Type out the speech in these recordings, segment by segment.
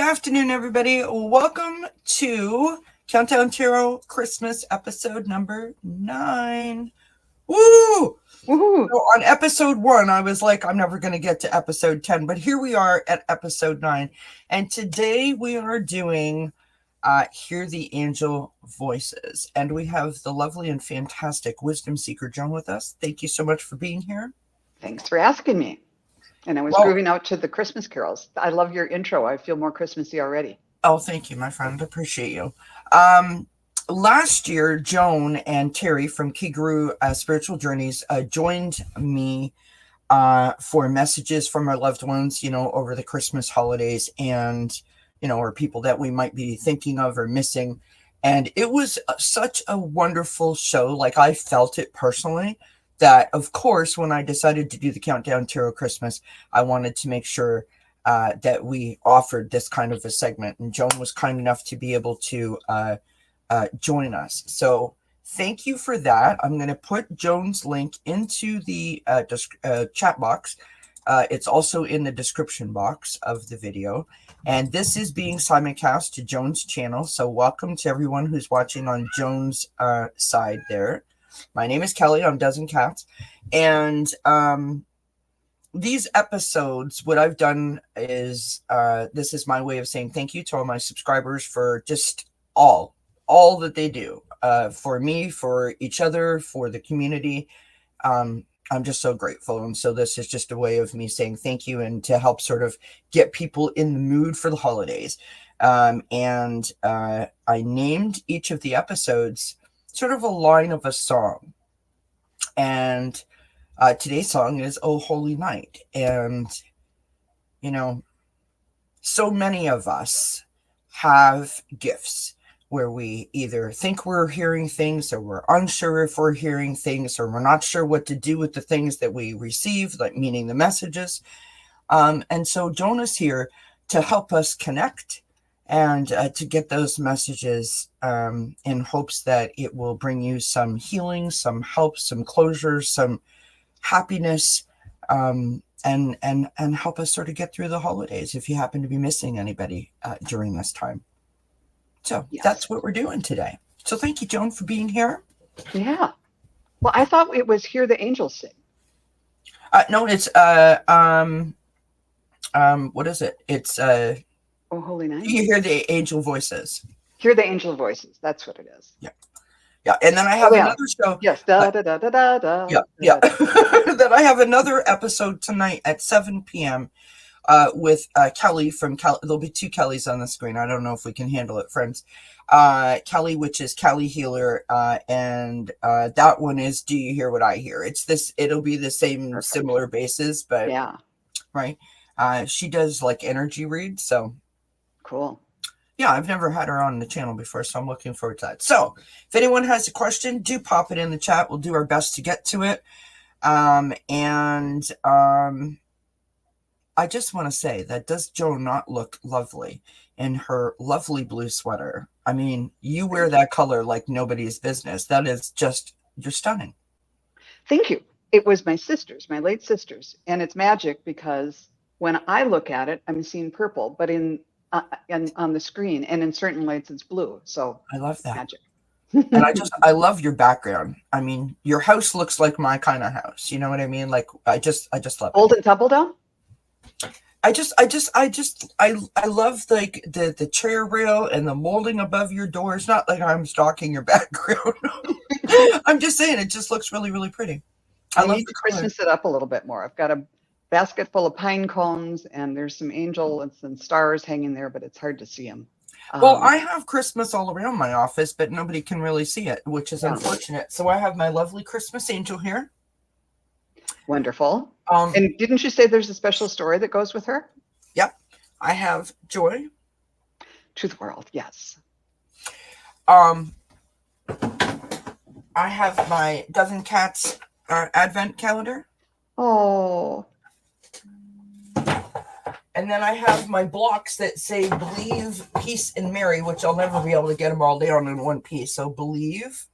afternoon, everybody. Welcome to Countdown Tarot Christmas episode number 9. Woo! Woohoo! So on episode 1, I was like, I'm never going to get to episode 10, but here we are at episode 9. And today we are doing Hear the Angel Voices. And we have the lovely and fantastic Wisdom Seeker Joan with us. Thank you so much for being here. Thanks for asking me. And I was grooving out to the Christmas carols. I love your intro. I feel more Christmassy already. Oh, thank you, my friend. Appreciate you. Last year, Joan and Terry from Key Guru Spiritual Journeys joined me for messages from our loved ones, over the Christmas holidays and, or people that we might be thinking of or missing. And it was such a wonderful show. Like, I felt it personally. That, of course, when I decided to do the Countdown Tarot Christmas, I wanted to make sure that we offered this kind of a segment. And Joan was kind enough to be able to join us. So thank you for that. I'm going to put Joan's link into the chat box. It's also in the description box of the video. And this is being simulcast to Joan's channel. So welcome to everyone who's watching on Joan's side there. My name is Kelly. I'm DznCats. And these episodes, what I've done is, this is my way of saying thank you to all my subscribers for just all that they do for me, for each other, for the community. I'm just so grateful. And so this is just a way of me saying thank you and to help sort of get people in the mood for the holidays. And I named each of the episodes sort of a line of a song. And today's song is Oh Holy Night. And, so many of us have gifts where we either think we're hearing things or we're unsure if we're hearing things or we're not sure what to do with the things that we receive, like meaning the messages. And so Joan is here to help us connect and to get those messages in hopes that it will bring you some healing, some help, some closure, some happiness, and help us sort of get through the holidays if you happen to be missing anybody during this time. So That's what we're doing today. So thank you, Joan, for being here. Yeah. Well, I thought it was Hear the Angels Sing. No, it's what is it? It's Oh Holy Night. You hear the angel voices. Hear the angel voices. That's what it is. Yeah. Yeah. And then I have another show. Yes. Da, da, da, da, da, da, yeah. Then I have another episode tonight at 7 p.m. With Kelly from Kelly. There'll be 2 Kellys on the screen. I don't know if we can handle it, friends. Kelly, which is Kelly Healer. And that one is Do You Hear What I Hear? It'll be the same similar basis, but yeah. Right. She does like energy reads. So cool. Yeah, I've never had her on the channel before, so I'm looking forward to that. So if anyone has a question, do pop it in the chat. We'll do our best to get to it. I just want to say that does Joan not look lovely in her lovely blue sweater? I mean, you wear that color like nobody's business. That is just, you're stunning. Thank you. It was my sister's, my late sister's. And it's magic because when I look at it, I'm seeing purple, but on the screen and in certain lights it's blue. So I love that. Magic. And I love your background. I mean, your house looks like my kind of house. You know what I mean? Like I just love it. Old and tumble down? I love like the chair rail and the molding above your door. It's not like I'm stalking your background. I'm just saying it just looks really, really pretty. I need to Christmas it up a little bit more. I've got a basket full of pine cones and there's some angels and stars hanging there, but it's hard to see them. Well, I have Christmas all around my office, but nobody can really see it, which is unfortunate. So I have my lovely Christmas angel here. Wonderful. And didn't you say there's a special story that goes with her? Yep. I have Joy. To the world, yes. I have my DznCats advent calendar. Oh. And then I have my blocks that say Believe, Peace, and Mary, which I'll never be able to get them all down in one piece. So Believe.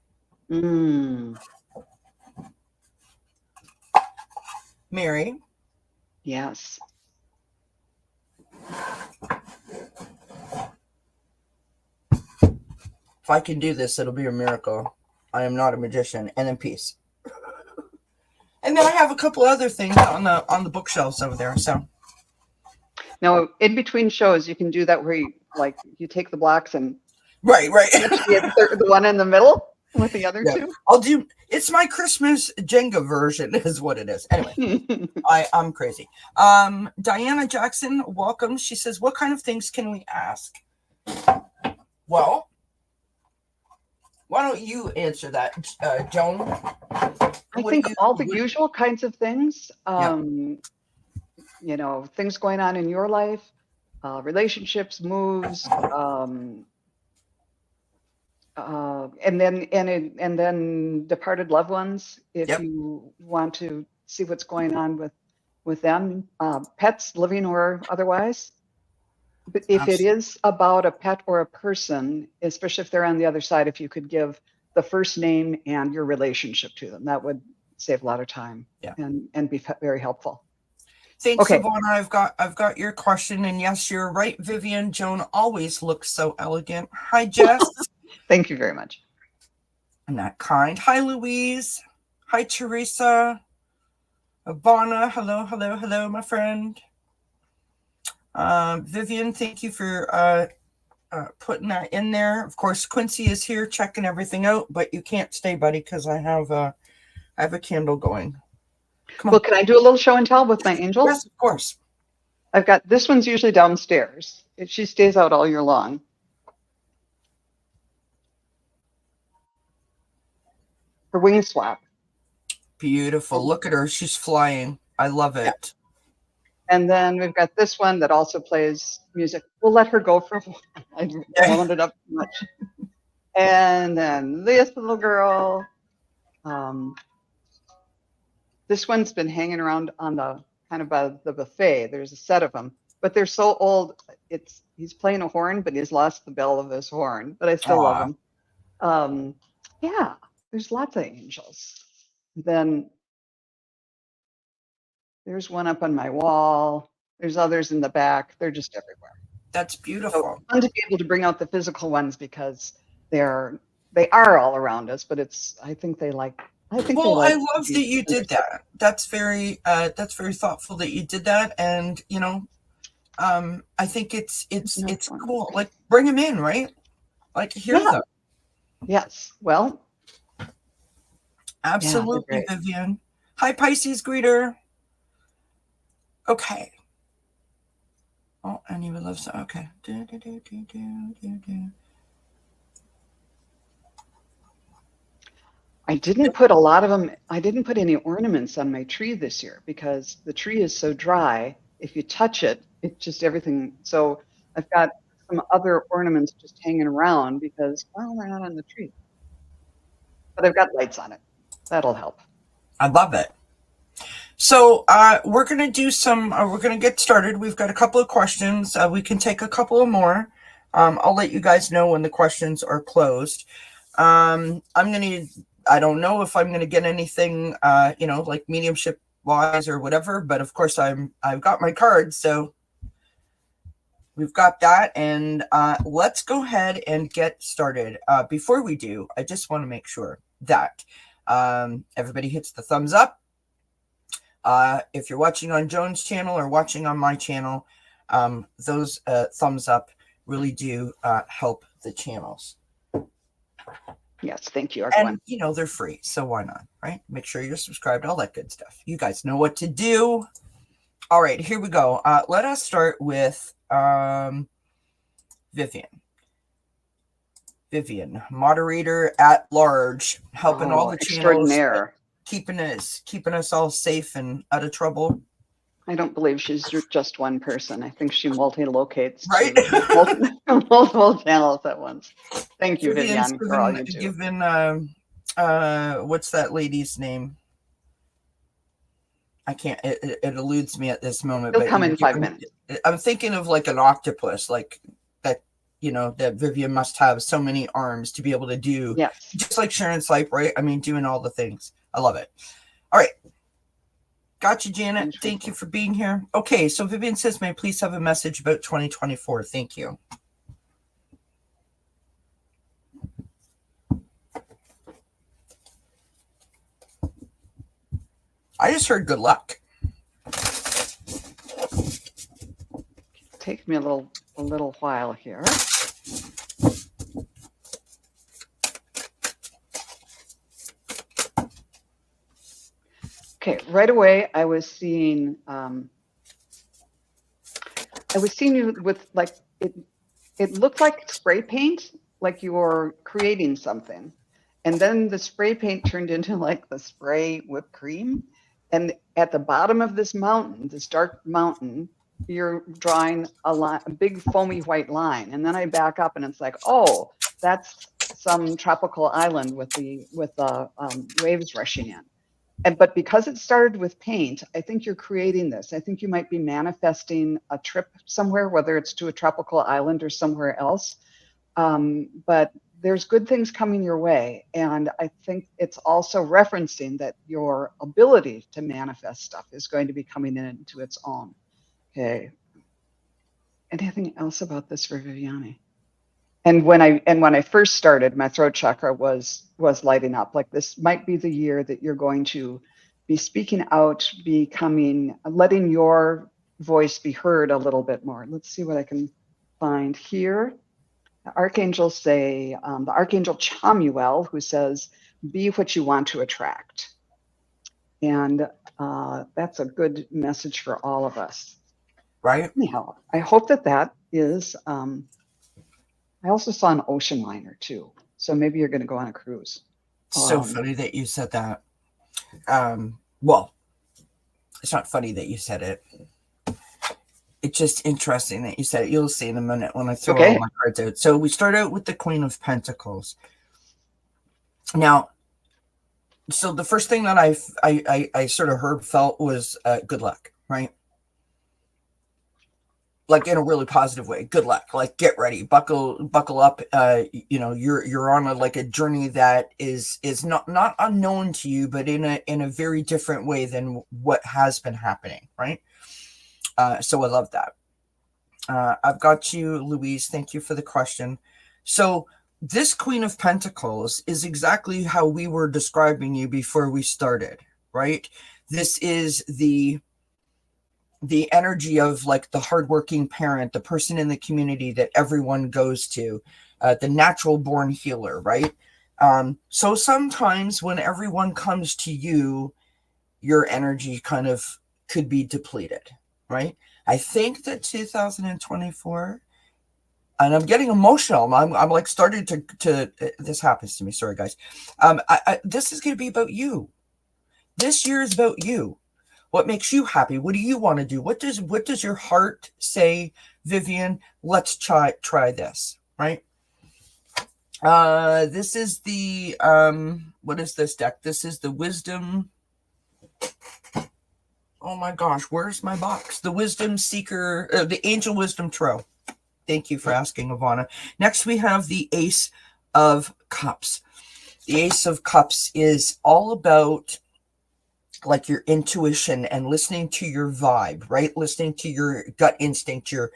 Mary. Yes. I can do this, it'll be a miracle. I am not a magician. And then peace. And then I have a couple other things on the bookshelves over there. So Now, in between shows, you can do that where you take the blocks and right. the one in the middle with the other two. I'll do. It's my Christmas Jenga version, is what it is. Anyway, I'm crazy. Diana Jackson, welcome. She says, "What kind of things can we ask?" Well, why don't you answer that, Joan? I think all the usual kinds of things. Things going on in your life, relationships, moves, and then departed loved ones. If you want to see what's going on with them, pets, living or otherwise. But if it is about a pet or a person, especially if they're on the other side, if you could give the first name and your relationship to them, that would save a lot of time and be very helpful. Thanks, Savannah. I've got your question, and yes, you're right, Vivian. Joan always looks so elegant. Hi, Jess. Thank you very much. I'm not kind. Hi, Louise. Hi, Teresa. Ivana. Hello, my friend. Vivian, thank you for putting that in there. Of course, Quincy is here checking everything out, but you can't stay, buddy, because I have a candle going. Well, can I do a little show and tell with my angels? Yes, of course. I've got this one's usually downstairs. She stays out all year long. Her wing swap. Beautiful. Look at her. She's flying. I love it. Yeah. And then we've got this one that also plays music. We'll let her go for a while. I don't want it up too much. And then this little girl. This one's been hanging around on the kind of by the buffet. There's a set of them, but they're so old. He's playing a horn, but he's lost the bell of his horn. But I still love him. Yeah, there's lots of angels. Then there's one up on my wall. There's others in the back. They're just everywhere. That's beautiful. So fun to be able to bring out the physical ones because they are all around us. But I think they like. I love that you did that. That's very thoughtful that you did that, and I think it's cool. Like, bring them in, right? Like, hear them. Yes. Well. Absolutely, Vivian. Hi, Pisces greeter. Okay. Oh, and you would love so. Okay. I didn't put a lot of them. I didn't put any ornaments on my tree this year because the tree is so dry. If you touch it, it's just everything. So I've got some other ornaments just hanging around because, well, they're not on the tree. But I've got lights on it. That'll help. I love it. So we're going to do we're going to get started. We've got a couple of questions. We can take a couple of more. I'll let you guys know when the questions are closed. I don't know if I'm going to get anything, like mediumship wise or whatever, but of course I've got my cards. So we've got that, and let's go ahead and get started. Before we do, I just want to make sure that everybody hits the thumbs up. If you're watching on Joan's channel or watching on my channel, those thumbs up really do help the channels. Yes, thank you, everyone. And, they're free, so why not, right? Make sure you're subscribed, all that good stuff. You guys know what to do. All right, here we go. Let us start with Vivian. Vivian, moderator at large, helping all the channels, keeping us all safe and out of trouble. I don't believe she's just one person. I think she multi-locates multiple channels at once. Thank you, Vivian, for all you do. Given, what's that lady's name? I can't. It eludes me at this moment. It'll come in 5 minutes. I'm thinking of like an octopus, like that. That Vivian must have so many arms to be able to do. Yes. Just like Sharon Slipe, right? I mean, doing all the things. I love it. All right. Got you, Janet. Thank you for being here. Okay, so Vivian says, may I please have a message about 2024? Thank you. I just heard good luck. Take me a little while here. Okay, right away I was seeing you with like it looked like spray paint, like you were creating something. And then the spray paint turned into like the spray whipped cream. And at the bottom of this mountain, this dark mountain, you're drawing a big foamy white line. And then I back up and it's like, oh, that's some tropical island with the waves rushing in. But because it started with paint, I think you're creating this. I think you might be manifesting a trip somewhere, whether it's to a tropical island or somewhere else. But there's good things coming your way. And I think it's also referencing that your ability to manifest stuff is going to be coming into its own. Okay. Anything else about this for Viviane? And when I first started, my throat chakra was lighting up. Like, this might be the year that you're going to be speaking out, letting your voice be heard a little bit more. Let's see what I can find here. The archangels say, the archangel Chamuel, who says, "Be what you want to attract," and that's a good message for all of us. Right. Anyhow, I hope that is. I also saw an ocean liner too. So maybe you're going to go on a cruise. So funny that you said that. Well, it's not funny that you said it. It's just interesting that you said it. You'll see in a minute when I throw all my cards out. So we start out with the Queen of Pentacles. Now, so the first thing that I sort of felt was good luck, right? Like, in a really positive way. Good luck. Like, get ready, buckle up. You're on a journey that is not unknown to you, but in a very different way than what has been happening, right? So I love that. I've got you, Louise. Thank you for the question. So this Queen of Pentacles is exactly how we were describing you before we started, right? This is the energy of like the hardworking parent, the person in the community that everyone goes to, the natural born healer, right? So sometimes when everyone comes to you, your energy kind of could be depleted, right? I think that 2024, and I'm getting emotional. I'm like starting to this happens to me. Sorry, guys. This is going to be about you. This year is about you. What makes you happy? What do you want to do? What does your heart say, Vivian? Let's try this, right? This is the what is this deck? This is the Wisdom. Oh my gosh, where's my box? The Wisdom Seeker, the Angel Wisdom Tarot. Thank you for asking, Ivana. Next, we have the Ace of Cups. The Ace of Cups is all about like your intuition and listening to your vibe, right? Listening to your gut instinct, your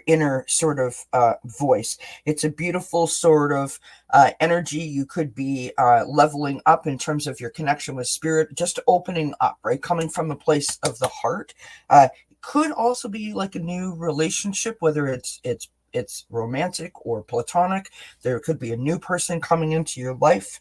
inner sort of voice. It's a beautiful sort of energy. You could be leveling up in terms of your connection with spirit, just opening up, right? Coming from a place of the heart. Could also be like a new relationship, whether it's romantic or platonic. There could be a new person coming into your life.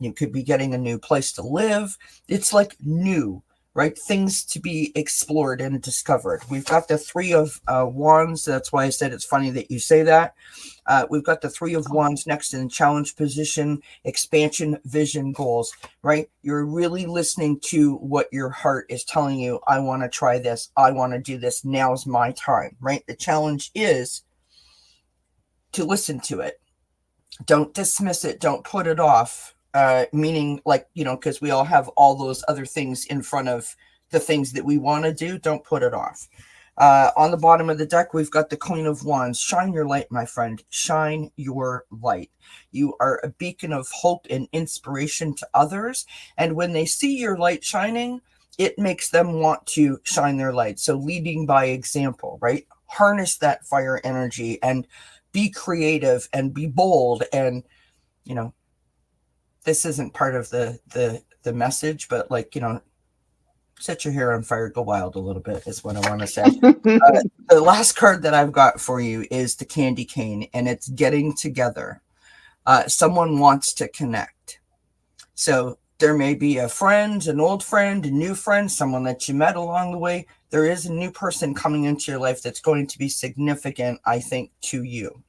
You could be getting a new place to live. It's like new, right? Things to be explored and discovered. We've got the Three of Wands. That's why I said it's funny that you say that. We've got the Three of Wands next in challenge position, expansion, vision, goals, right? You're really listening to what your heart is telling you. I want to try this. I want to do this. Now's my time, right? The challenge is to listen to it. Don't dismiss it. Don't put it off. Meaning, like, because we all have all those other things in front of the things that we want to do. Don't put it off. On the bottom of the deck, we've got the Queen of Wands. Shine your light, my friend. Shine your light. You are a beacon of hope and inspiration to others. And when they see your light shining, it makes them want to shine their light. So leading by example, right? Harness that fire energy and be creative and be bold. And, this isn't part of the message, but like, Set your hair on fire, go wild a little bit is what I want to say. The last card that I've got for you is the candy cane, and it's getting together. Someone wants to connect. So there may be a friend, an old friend, a new friend, someone that you met along the way. There is a new person coming into your life that's going to be significant, I think, to you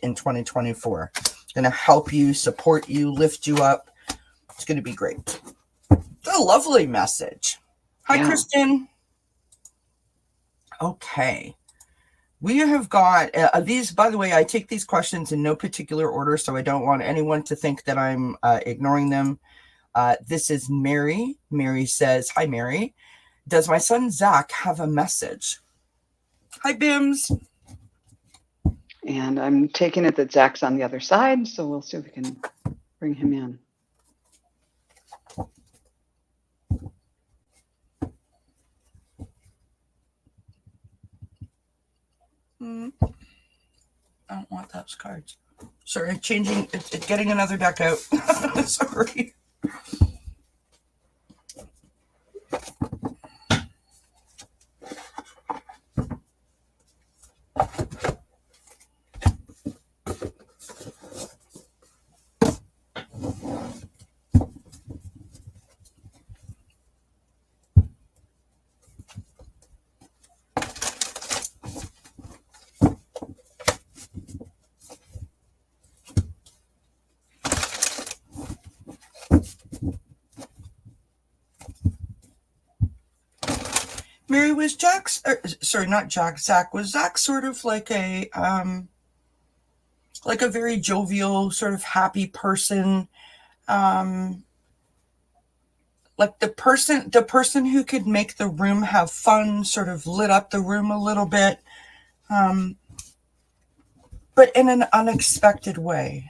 in 2024. Going to help you, support you, lift you up. It's going to be great. It's a lovely message. Hi, Kristen. Okay. We have got these, by the way, I take these questions in no particular order, so I don't want anyone to think that I'm ignoring them. This is Mary. Mary says, hi, Mary. Does my son Zach have a message? Hi, Bims. And I'm taking it that Zach's on the other side, so we'll see if we can bring him in. I don't want those cards. Sorry, getting another deck out. Sorry. Mary, was Zach, was Zach sort of like a very jovial, sort of happy person? Like the person who could make the room have fun, sort of lit up the room a little bit, but in an unexpected way.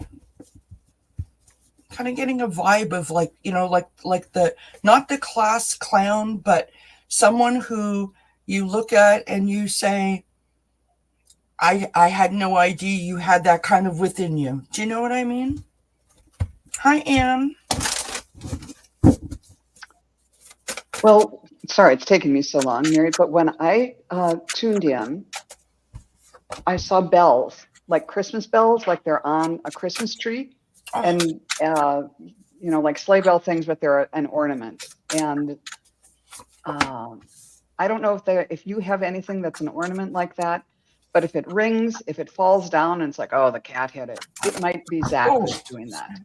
Kind of getting a vibe of like the, not the class clown, but someone who you look at and you say, I had no idea you had that kind of within you. Do you know what I mean? Hi, Anne. Well, sorry, it's taken me so long, Mary, but when I tuned in, I saw bells, like Christmas bells, like they're on a Christmas tree. Oh. And, like sleigh bell things, but they're an ornament. And I don't know if you have anything that's an ornament like that, but if it rings, if it falls down and it's like, oh, the cat hit it, it might be Zach who's doing that.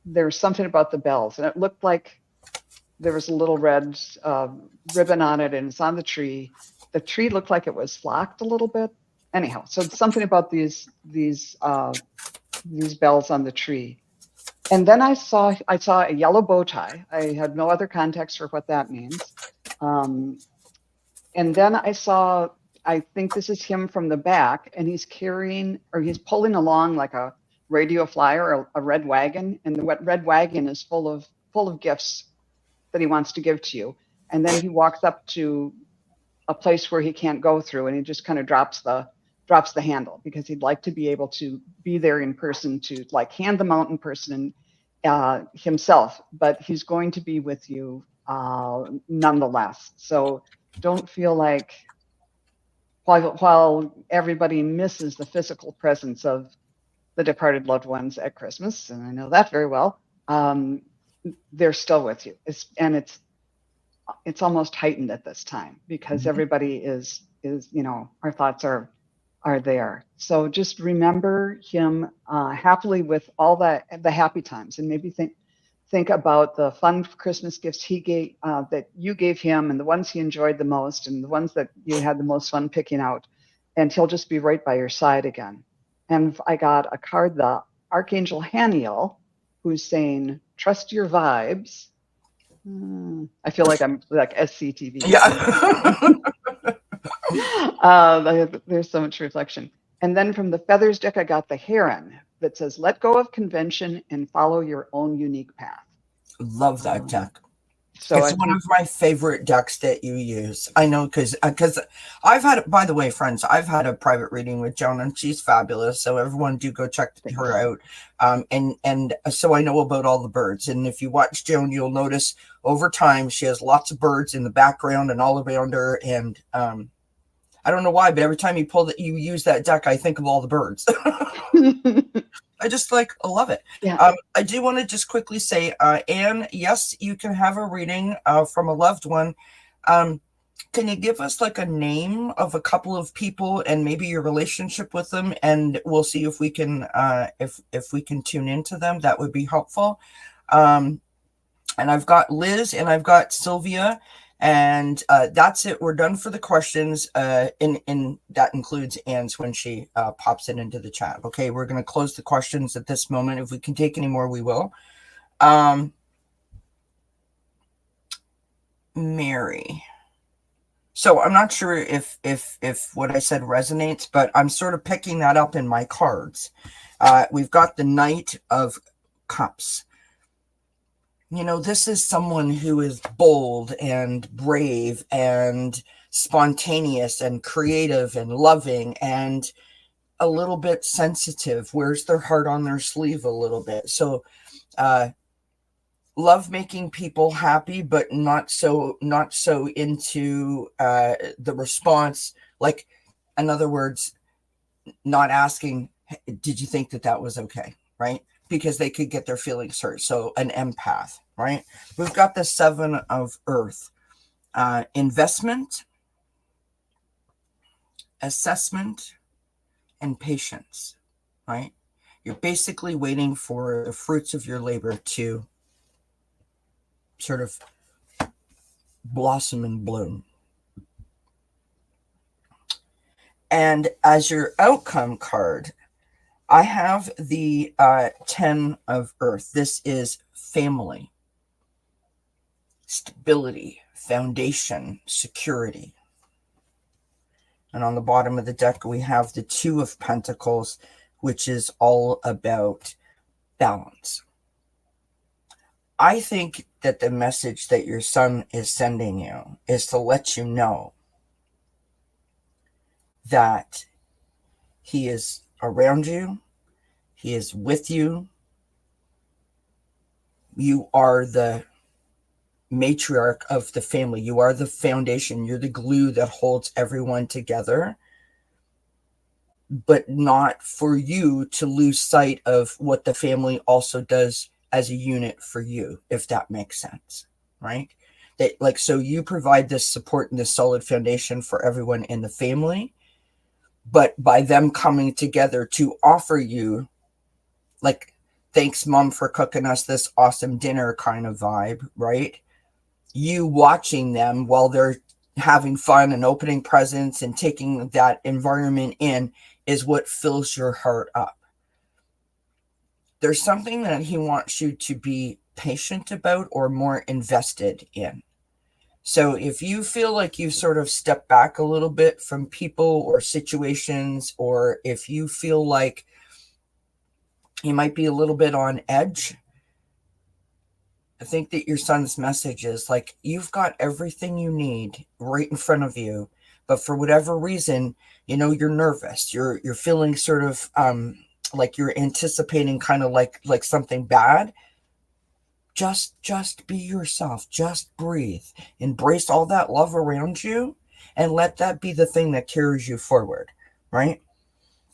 There's something about the bells, and it looked like there was a little red ribbon on it, and it's on the tree. The tree looked like it was flocked a little bit. Anyhow, so it's something about these bells on the tree. And then I saw a yellow bow tie. I had no other context for what that means. And then I think this is him from the back, and he's pulling along like a radio flyer or a red wagon, and the red wagon is full of gifts that he wants to give to you. And then he walks up to a place where he can't go through, and he just kind of drops the handle, because he'd like to be able to be there in person to like hand them out in person himself, but he's going to be with you nonetheless. So don't feel like while everybody misses the physical presence of the departed loved ones at Christmas, and I know that very well, they're still with you. It's almost heightened at this time, because everybody is our thoughts are there. So just remember him happily with all the happy times, and maybe think about the fun Christmas gifts he gave, that you gave him, and the ones he enjoyed the most, and the ones that you had the most fun picking out, and he'll just be right by your side again. And I got a card, the Archangel Haniel, who's saying, trust your vibes. I feel like I'm like SCTV. Yeah. There's so much reflection. And then from the feathers deck, I got the heron that says, let go of convention and follow your own unique path. Love that deck. So It's I one think of my favorite decks that you use. I know because I've had, by the way, friends, I've had a private reading with Joan, and she's fabulous. So everyone do go check her thanks. out. And so I know about all the birds. And if you watch Joan, you'll notice over time she has lots of birds in the background and all around her. And I don't know why, but every time you use that deck, I think of all the birds. I just I love it. Yeah. I do want to just quickly say, Anne, yes, you can have a reading from a loved one. Um, can you give us like a name of a couple of people and maybe your relationship with them, and we'll see if we can if we can tune into them. That would be helpful. Um, and I've got Liz and I've got Sylvia, and that's it. We're done for the questions. In that includes Anne's when she pops it into the chat. Okay, we're going to close the questions at this moment. If we can take any more, we will. Mary. So I'm not sure if what I said resonates, but I'm sort of picking that up in my cards. We've got the Knight of Cups. You know, this is someone who is bold and brave and spontaneous and creative and loving and a little bit sensitive, wears their heart on their sleeve a little bit. So love making people happy, but not so into the response. Like, in other words, not asking, did you think that was okay? Right? Because they could get their feelings hurt. So an empath, right? We've got the Seven of Earth. Investment, assessment, and patience, right? You're basically waiting for the fruits of your labor to sort of blossom and bloom. And as your outcome card, I have the 10 of Earth. This is family, stability, foundation, security. And on the bottom of the deck, we have the Two of Pentacles, which is all about balance. I think that the message that your son is sending you is to let you know that he is around you, he is with you, you are the matriarch of the family, you are the foundation, you're the glue that holds everyone together, but not for you to lose sight of what the family also does as a unit for you, if that makes sense, right? That, like, so you provide this support and this solid foundation for everyone in the family, but by them coming together to offer you, like, thanks mom for cooking us this awesome dinner kind of vibe, right? You watching them while they're having fun and opening presents and taking that environment in is what fills your heart up. There's something that he wants you to be patient about or more invested in. So if you feel like you sort of step back a little bit from people or situations, or if you feel like you might be a little bit on edge, I think that your son's message is like, you've got everything you need right in front of you, but for whatever reason, you know, you're nervous. You're feeling sort of like you're anticipating kind of like something bad. Just be yourself. Just breathe. Embrace all that love around you and let that be the thing that carries you forward, right?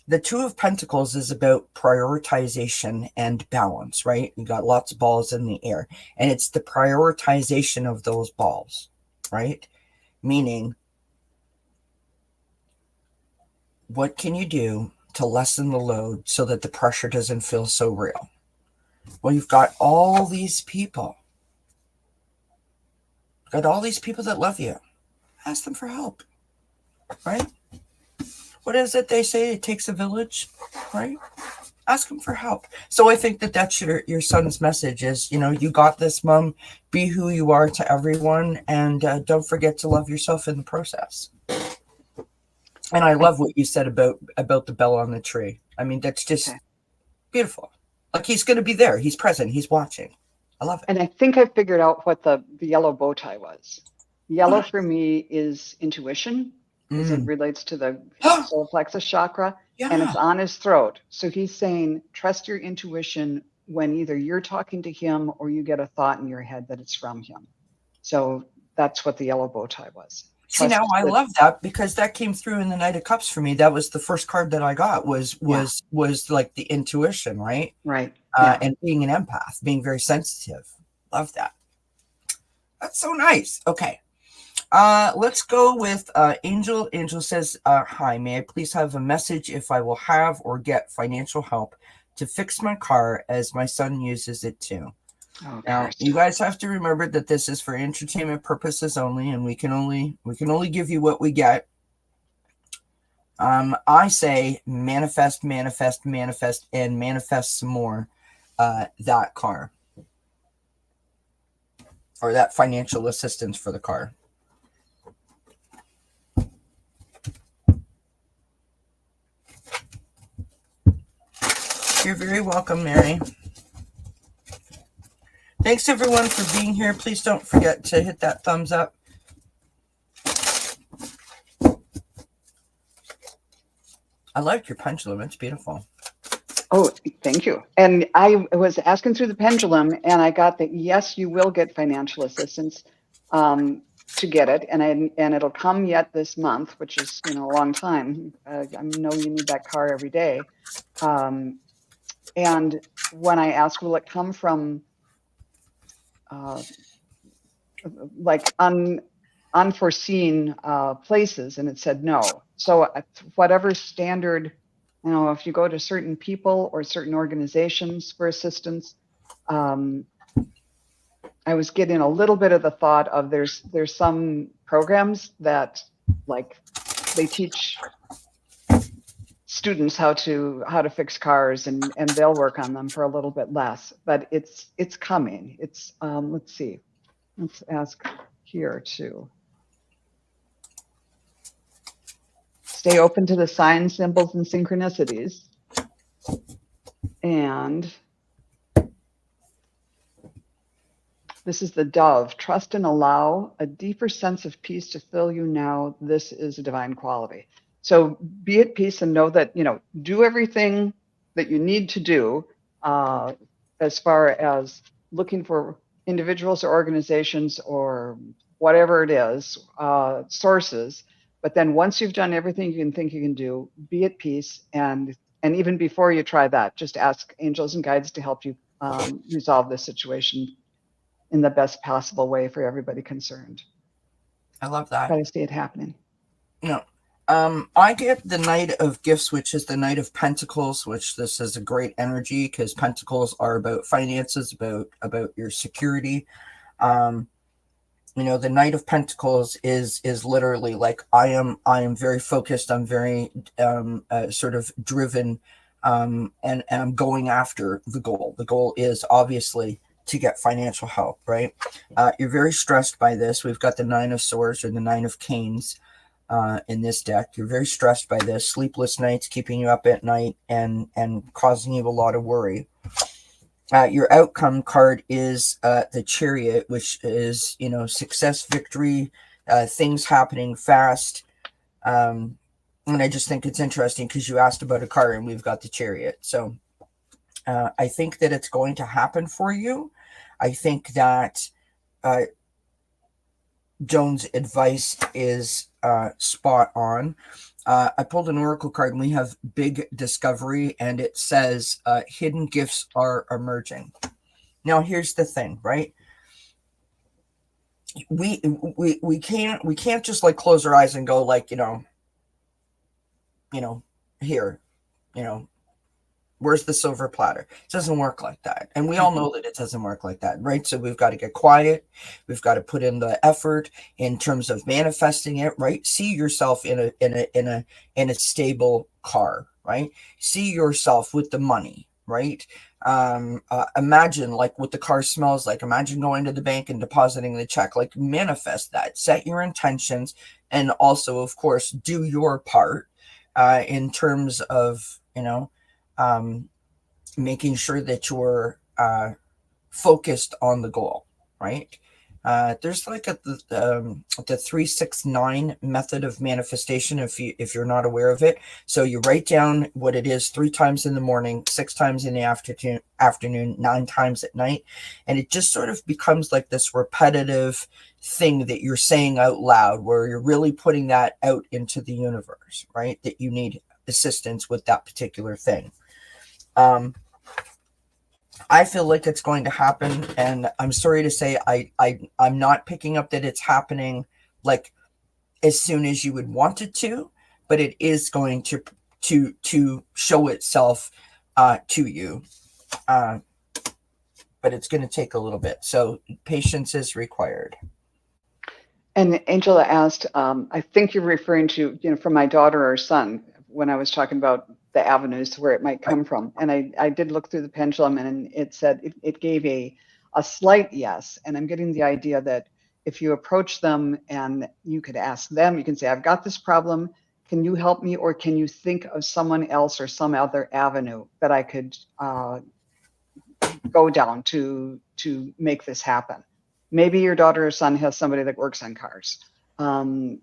The Two of Pentacles is about prioritization and balance, right? You got lots of balls in the air, and it's the prioritization of those balls, right? Meaning, what can you do to lessen the load so that the pressure doesn't feel so real? Well, you've got all these people. You've got all these people that love you. Ask them for help, right? What is it they say? It takes a village, right? Ask them for help. So I think that that's your son's message is, you know, you got this, mom. Be who you are to everyone, and don't forget to love yourself in the process. And I love what you said about the bell on the tree. I mean, that's just beautiful. Like, he's going to be there. He's present. He's watching. I love it. And I think I figured out what the yellow bow tie was. Yellow for me is intuition as it relates to the solar plexus chakra, and Yeah. it's on his throat. So he's saying, trust your intuition when either you're talking to him or you get a thought in your head that it's from him. So that's what the yellow bow tie was. See, now Trust I that. love that because that came through in the Knight of Cups for me. That was the first card that I got Yeah, was like the intuition, right? right. Yeah. And being an empath, being very sensitive. Love that. That's so nice. Okay. Let's go with Angel. Angel says, hi, may I please have a message if I will have or get financial help to fix my car as my son uses it too. Oh, Now, cars. you guys have to remember that this is for entertainment purposes only, and we can only give you what we get. I say manifest, manifest, manifest, and manifest some more that car or that financial assistance for the car. You're very welcome, Mary. Thanks, everyone, for being here. Please don't forget to hit that thumbs up. I like your pendulum. It's beautiful. Oh, thank you. And I was asking through the pendulum, and I got that, yes, you will get financial assistance to get it. And it'll come yet this month, which is, a long time. I know you need that car every day. And when I asked, will it come from like unforeseen places? And it said no. So whatever standard, if you go to certain people or certain organizations for assistance, I was getting a little bit of the thought of there's some programs that like they teach students how to fix cars and they'll work on them for a little bit less, but it's coming. It's let's see. Let's ask here too. Stay open to the signs, symbols, and synchronicities. And this is the dove. Trust and allow a deeper sense of peace to fill you now. This is a divine quality. So be at peace and know that, do everything that you need to do as far as looking for individuals or organizations or whatever it is, sources. But then once you've done everything you can think you can do, be at peace. And even before you try that, just ask angels and guides to help you resolve this situation in the best possible way for everybody concerned. I love that. But I see it happening. No. I get the Knight of Gifts, which is the Knight of Pentacles, which this is a great energy because Pentacles are about finances, about your security. The Knight of Pentacles is literally like I am very focused. I'm very sort of driven, and I'm going after the goal. The goal is obviously to get financial help, right? You're very stressed by this. We've got the Nine of Swords or the Nine of Canes in this deck. You're very stressed by this. Sleepless nights, keeping you up at night and causing you a lot of worry. Your outcome card is the Chariot, which is, success, victory, things happening fast. And I just think it's interesting because you asked about a car and we've got the Chariot. So I think that it's going to happen for you. I think that Joan's advice is spot on. I pulled an oracle card and we have big discovery and it says hidden gifts are emerging. Now here's the thing, right? We can't just like close our eyes and go like, here, where's the silver platter? It doesn't work like that. And we all know that it doesn't work like that, right? So we've got to get quiet. We've got to put in the effort in terms of manifesting it, right? See yourself in a stable car, right? See yourself with the money, right? Imagine like what the car smells like. Imagine going to the bank and depositing the check. Like manifest that. Set your intentions, and also, of course, do your part in terms of making sure that you're focused on the goal, right? There's like the 3-6-9 method of manifestation. If you're not aware of it, so you write down what it is 3 times in the morning, 6 times in the afternoon, 9 times at night, and it just sort of becomes like this repetitive thing that you're saying out loud, where you're really putting that out into the universe, right? That you need assistance with that particular thing. I feel like it's going to happen, and I'm sorry to say I'm not picking up that it's happening like as soon as you would want it to, but it is going to show itself to you. But it's going to take a little bit, so patience is required. And Angela asked, I think you're referring to, from my daughter or son, when I was talking about the avenues to where it might come from. And I did look through the pendulum, and it said it gave a slight yes. And I'm getting the idea that if you approach them and you could ask them, you can say, I've got this problem. Can you help me? Or can you think of someone else or some other avenue that I could go down to make this happen? Maybe your daughter or son has somebody that works on cars, or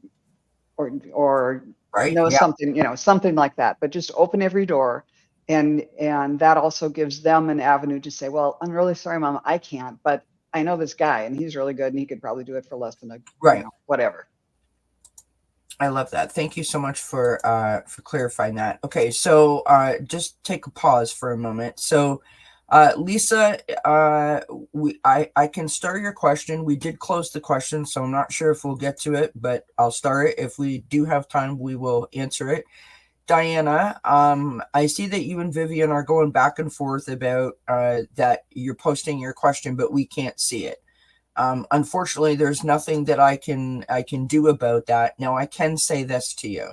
Right? knows Yeah. something, something like that. But just open every door, and that also gives them an avenue to say, well, I'm really sorry, Mom, I can't, but I know this guy, and he's really good, and he could probably do it for less than Right. Whatever. I love that. Thank you so much for clarifying that. Okay, so just take a pause for a moment. So Lisa, I can start your question. We did close the question, so I'm not sure if we'll get to it, but I'll start it. If we do have time, we will answer it. Diana, I see that you and Vivian are going back and forth about that you're posting your question, but we can't see it. Unfortunately, there's nothing that I can do about that. Now, I can say this to you.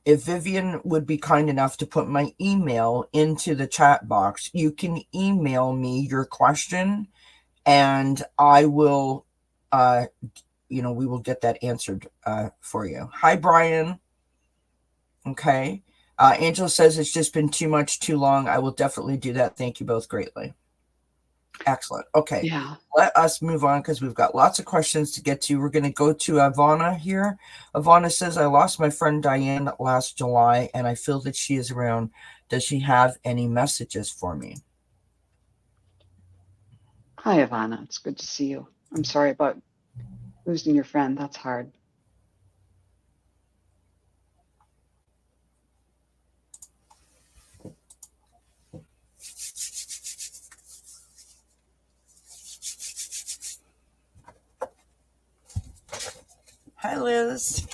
If Vivian would be kind enough to put my email into the chat box, you can email me your question, and I will, we will get that answered for you. Hi, Brian. Okay. Angela says it's just been too much, too long. I will definitely do that. Thank you both greatly. Excellent. Okay. Yeah. Let us move on because we've got lots of questions to get to. We're going to go to Ivana here. Ivana says, I lost my friend Diane last July and I feel that she is around. Does she have any messages for me? Hi, Ivana. It's good to see you. I'm sorry about losing your friend. That's hard. Hi, Liz.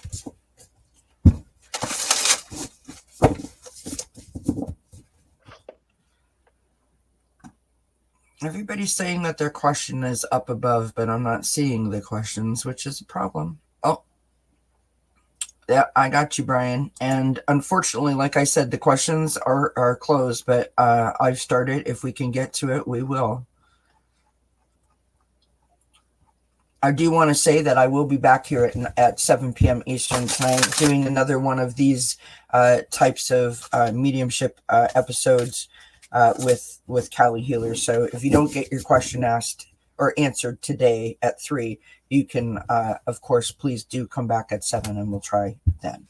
Everybody's saying that their question is up above, but I'm not seeing the questions, which is a problem. Oh, yeah, I got you, Brian. And unfortunately, like I said, the questions are closed, but I've started. If we can get to it, we will. I do want to say that I will be back here at 7 p.m. Eastern time doing another one of these types of mediumship episodes with Callie Healer. So if you don't get your question asked or answered today at 3, you can, of course, please do come back at 7 and we'll try then.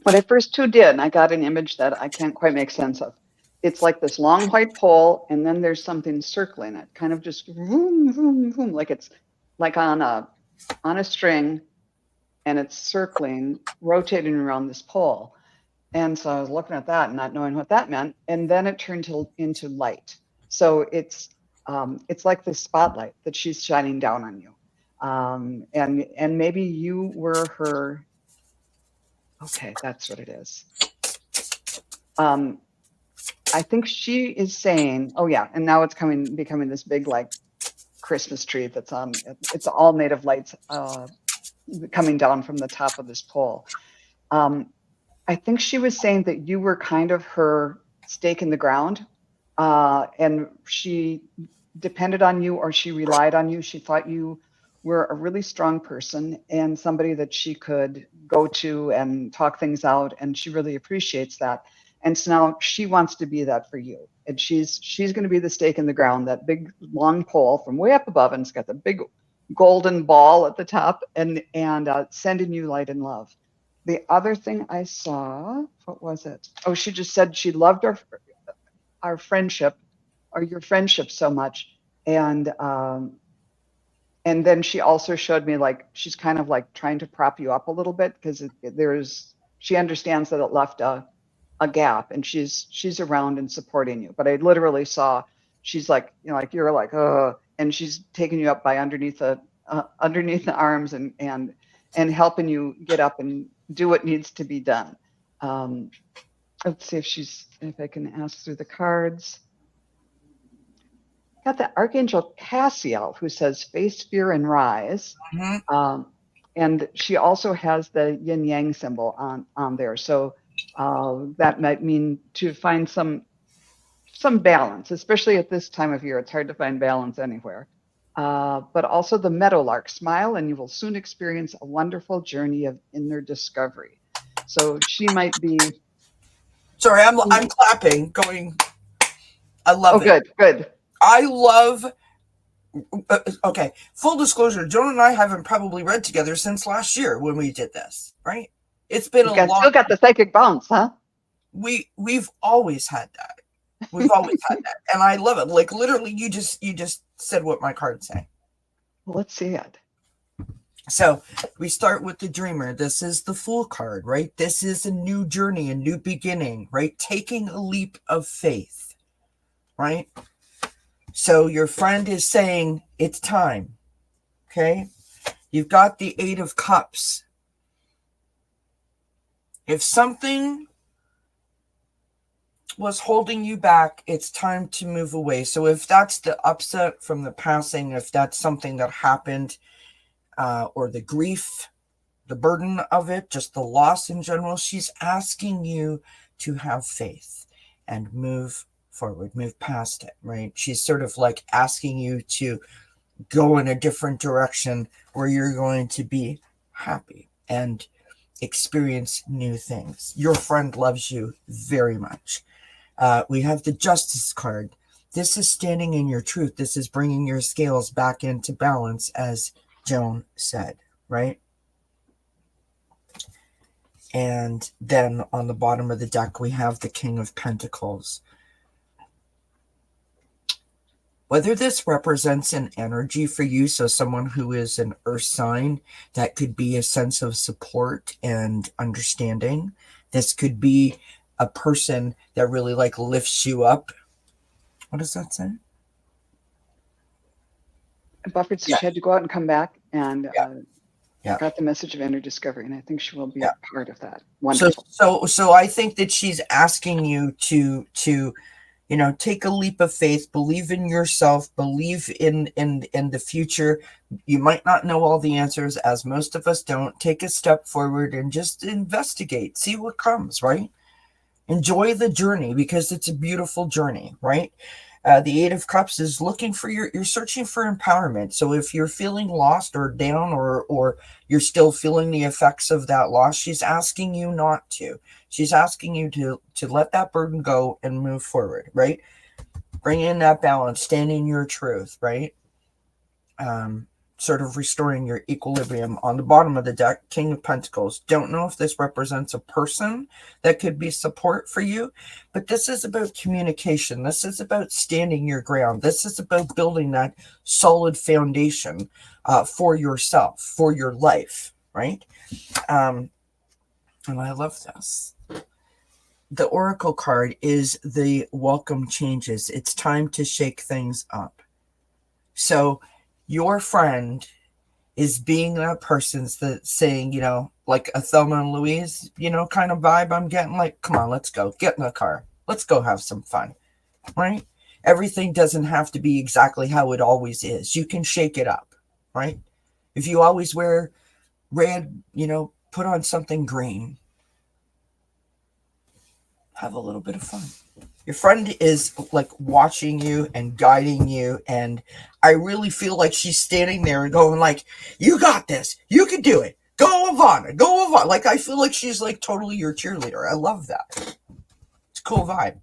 When I first tuned in, I got an image that I can't quite make sense of. It's like this long white pole, and then there's something circling it, kind of just vroom, vroom, vroom, like it's like on a string, and it's circling, rotating around this pole. And so I was looking at that and not knowing what that meant, and then it turned into light. So it's like this spotlight that she's shining down on you, and maybe you were her. Okay, that's what it is. I think she is saying, oh yeah, and now it's becoming this big like Christmas tree that's on. It's all made of lights coming down from the top of this pole. I think she was saying that you were kind of her stake in the ground, and she depended on you, or she relied on you. She thought you were a really strong person and somebody that she could go to and talk things out, and she really appreciates that. And so now she wants to be that for you, and she's going to be the stake in the ground, that big long pole from way up above, and it's got the big golden ball at the top, and sending you light and love. The other thing I saw, what was it? Oh, she just said she loved our friendship, or your friendship, so much. And then she also showed me, like, she's kind of like trying to prop you up a little bit, because she understands that it left a gap, and she's around and supporting you. But I literally saw, she's like, like you're like, and she's taking you up by underneath the arms, and helping you get up and do what needs to be done. Let's see if I can ask through the cards. Got the Archangel Cassiel, who says face, fear, and rise. Mm-hmm. And she also has the yin yang symbol on there. So that might mean to find some balance, especially at this time of year. It's hard to find balance anywhere. But also the meadowlark, smile, and you will soon experience a wonderful journey of inner discovery. So she might be. Sorry, I'm clapping, going. I love it. Oh, good. I love. Okay, full disclosure, Joan and I haven't probably read together since last year when we did this, right? It's been a long. Still got the psychic bounce, huh? We've always had that. We've always had that, and I love it. Like, literally, you just said what my cards say. Well, let's see it. So we start with the dreamer. This is the Fool card, right? This is a new journey, a new beginning, right? Taking a leap of faith, right? So your friend is saying it's time, okay? You've got the Eight of Cups. If something was holding you back, it's time to move away. So if that's the upset from the passing, if that's something that happened, or the grief, the burden of it, just the loss in general, she's asking you to have faith and move forward, move past it, right? She's sort of like asking you to go in a different direction where you're going to be happy and experience new things. Your friend loves you very much. We have the Justice card. This is standing in your truth. This is bringing your scales back into balance, as Joan said, right? And then on the bottom of the deck, we have the King of Pentacles. Whether this represents an energy for you, so someone who is an earth sign, that could be a sense of support and understanding. This could be a person that really like lifts you up. What does that say? Buffett said she had to go out and come back, and got the message of inner discovery, and I think she will be a part of that. Wonderful. So I think that she's asking you to take a leap of faith, believe in yourself, believe in the future. You might not know all the answers, as most of us don't. Take a step forward and just investigate, see what comes, right? Enjoy the journey, because it's a beautiful journey, right? The Eight of Cups is looking for you're searching for empowerment. So if you're feeling lost or down, or you're still feeling the effects of that loss, she's asking you not to. She's asking you to let that burden go and move forward, right? Bring in that balance, stand in your truth, right? Sort of restoring your equilibrium. On the bottom of the deck, King of Pentacles. Don't know if this represents a person that could be support for you, but this is about communication. This is about standing your ground. This is about building that solid foundation for yourself, for your life, right? And I love this. The Oracle card is the welcome changes. It's time to shake things up. So your friend is being that person that's saying, like a Thelma and Louise, kind of vibe I'm getting, like, come on, let's go. Get in the car. Let's go have some fun, right? Everything doesn't have to be exactly how it always is. You can shake it up, right? If you always wear red, put on something green. Have a little bit of fun. Your friend is like watching you and guiding you, and I really feel like she's standing there and going like, "You got this. You can do it. Go Ivana. Go Ivana." Like I feel like she's like totally your cheerleader. I love that. It's a cool vibe.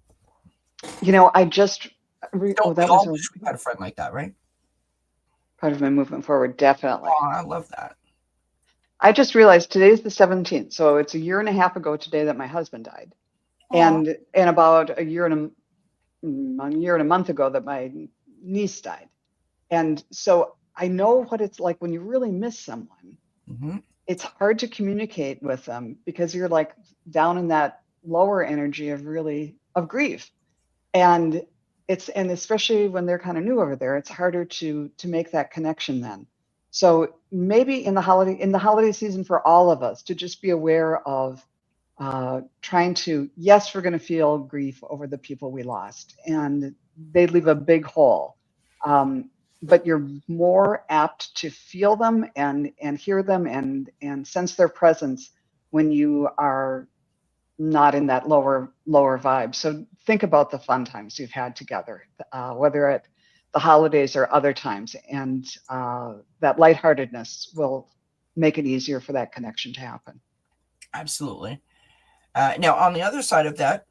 I just, Don't we that was all a wish we had a friend like that, right? part of my movement forward. Definitely. Oh, I love that. I just realized today's the 17th. So it's a year and a half ago today that my husband died. Oh, And about a year and a month ago that my niece died. And so I know what it's like when you really miss someone. mm-hmm. It's hard to communicate with them because you're like down in that lower energy of grief. And and especially when they're kind of new over there, it's harder to make that connection then. So maybe in the holiday season for all of us to just be aware of trying to, yes, we're going to feel grief over the people we lost, and they leave a big hole. But you're more apt to feel them and hear them and sense their presence when you are not in that lower vibe. So think about the fun times you've had together, whether at the holidays or other times, and that lightheartedness will make it easier for that connection to happen. Absolutely. Now, on the other side of that,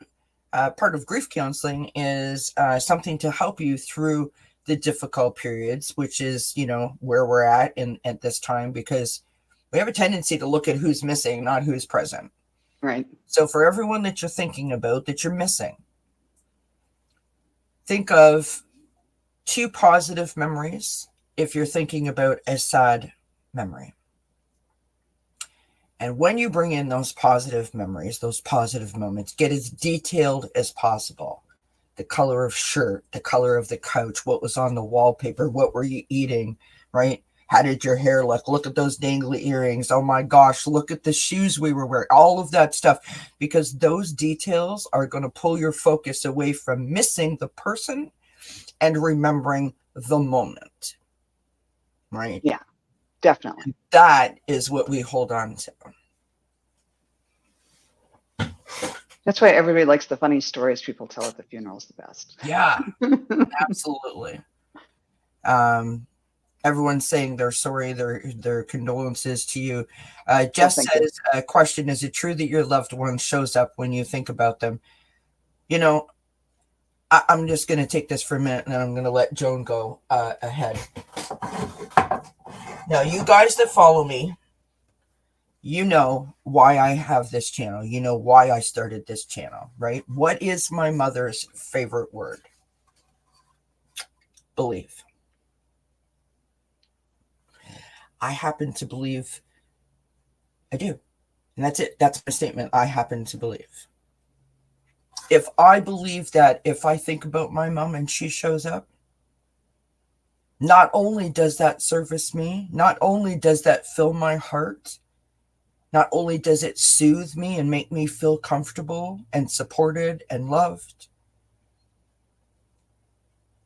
part of grief counseling is something to help you through the difficult periods, which is, where we're at this time, because we have a tendency to look at who's missing, not who's present. Right. So for everyone that you're thinking about that you're missing, think of 2 positive memories if you're thinking about a sad memory. And when you bring in those positive memories, those positive moments, get as detailed as possible. The color of shirt, the color of the couch, what was on the wallpaper, what were you eating, right? How did your hair look? Look at those dangly earrings. Oh my gosh, look at the shoes we were wearing. All of that stuff, because those details are going to pull your focus away from missing the person and remembering the moment, right? Yeah, definitely. And that is what we hold on to. That's why everybody likes the funny stories people tell at the funerals the best. Yeah, absolutely. Everyone's saying they're sorry, their condolences to you. Jess says, question, is it true that your loved one shows up when you think about them? I'm just going to take this for a minute, and then I'm going to let Joan go ahead. Now, you guys that follow me, you know why I have this channel. You know why I started this channel, right? What is my mother's favorite word? Believe. I happen to believe I do. And that's it. That's my statement. I happen to believe. If I believe that if I think about my mom and she shows up, not only does that service me, not only does that fill my heart, not only does it soothe me and make me feel comfortable and supported and loved,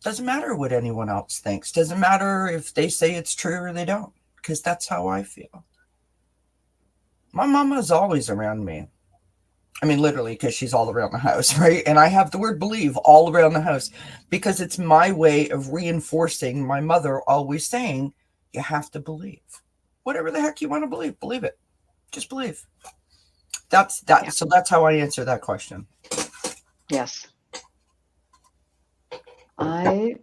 doesn't matter what anyone else thinks. Doesn't matter if they say it's true or they don't, because that's how I feel. My mama's always around me. I mean, literally, because she's all around the house, right? And I have the word believe all around the house because it's my way of reinforcing my mother always saying, you have to believe. Whatever the heck you want to believe it. Just believe. That's that. Yeah. So that's how I answer that question. Yes. I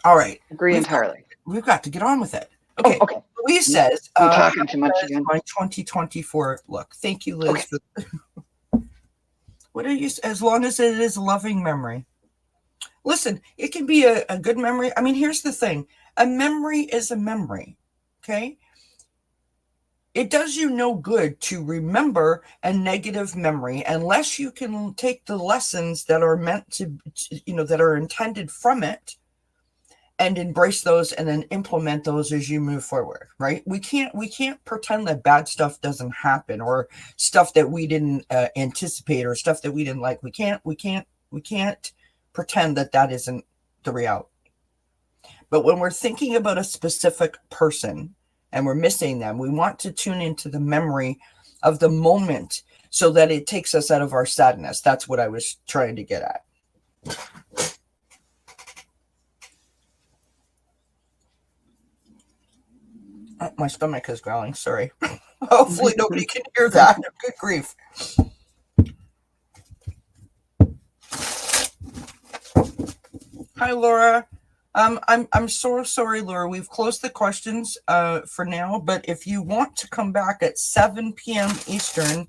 all right. Agree entirely. We've got to get on with it. Okay. Okay. Louise says, I'm talking too much again. My 2024 look. Thank you, Liz. Okay. What are you? As long as it is a loving memory. Listen, it can be a good memory. I mean, here's the thing. A memory is a memory. Okay. It does you no good to remember a negative memory unless you can take the lessons that are meant to, that are intended from it and embrace those and then implement those as you move forward, right? We can't pretend that bad stuff doesn't happen or stuff that we didn't anticipate or stuff that we didn't like. We can't pretend that isn't the reality. But when we're thinking about a specific person and we're missing them, we want to tune into the memory of the moment so that it takes us out of our sadness. That's what I was trying to get at. Oh, my stomach is growling. Sorry. Hopefully nobody can hear that. Good grief. Hi, Laura. I'm so sorry, Laura. We've closed the questions for now, but if you want to come back at 7 p.m. Eastern,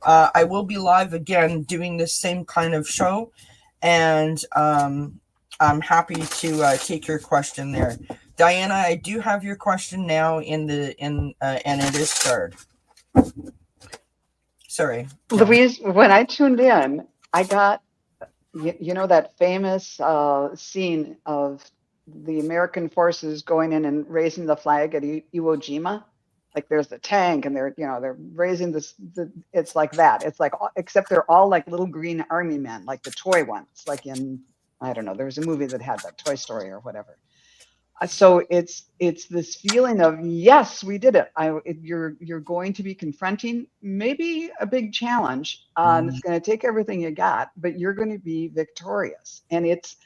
I will be live again doing this same kind of show, and I'm happy to take your question there. Diana, I do have your question now and it is starred. Sorry, Louise, when I tuned in, I got you know that famous scene of the American forces going in and raising the flag at Iwo Jima. Like there's the tank and they're raising this. It's like that. It's like except they're all like little green army men, like the toy ones, like in I don't know. There was a movie that had that, Toy Story or whatever. So it's this feeling of yes, we did it. You're going to be confronting maybe a big challenge, and it's going to take everything you got, but you're going to be victorious, and it's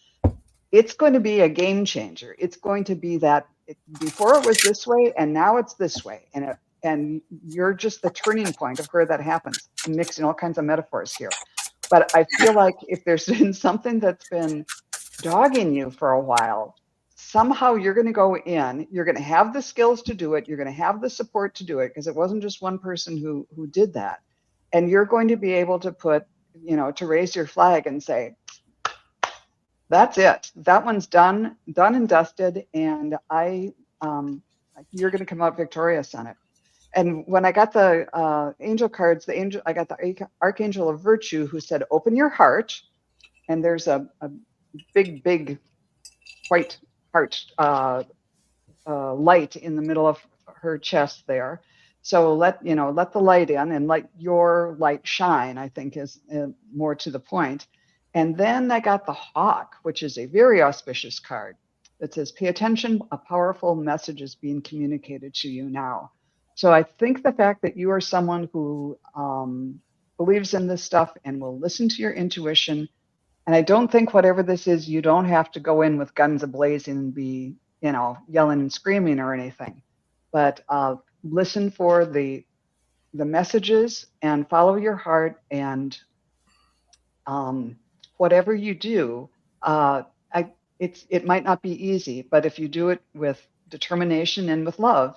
going to be a game changer. It's going to be that before it was this way, and now it's this way, and you're just the turning point of where that happens. I'm mixing all kinds of metaphors here, but I feel like if there's been something that's been dogging you for a while, somehow you're going to go in, you're going to have the skills to do it, you're going to have the support to do it, because it wasn't just one person who did that, and you're going to be able to put, to raise your flag and say, that's it, that one's done and dusted, and you're going to come out victorious on it. And when I got the angel cards, I got the Archangel of Virtue, who said, open your heart, and there's a big white heart light in the middle of her chest there. So let the light in and let your light shine, I think is more to the point. And then I got the Hawk, which is a very auspicious card that says, pay attention, a powerful message is being communicated to you now. So I think the fact that you are someone who believes in this stuff and will listen to your intuition. And I don't think whatever this is, you don't have to go in with guns ablazing and be, yelling and screaming or anything. But listen for the messages and follow your heart. And whatever you do, it might not be easy, but if you do it with determination and with love,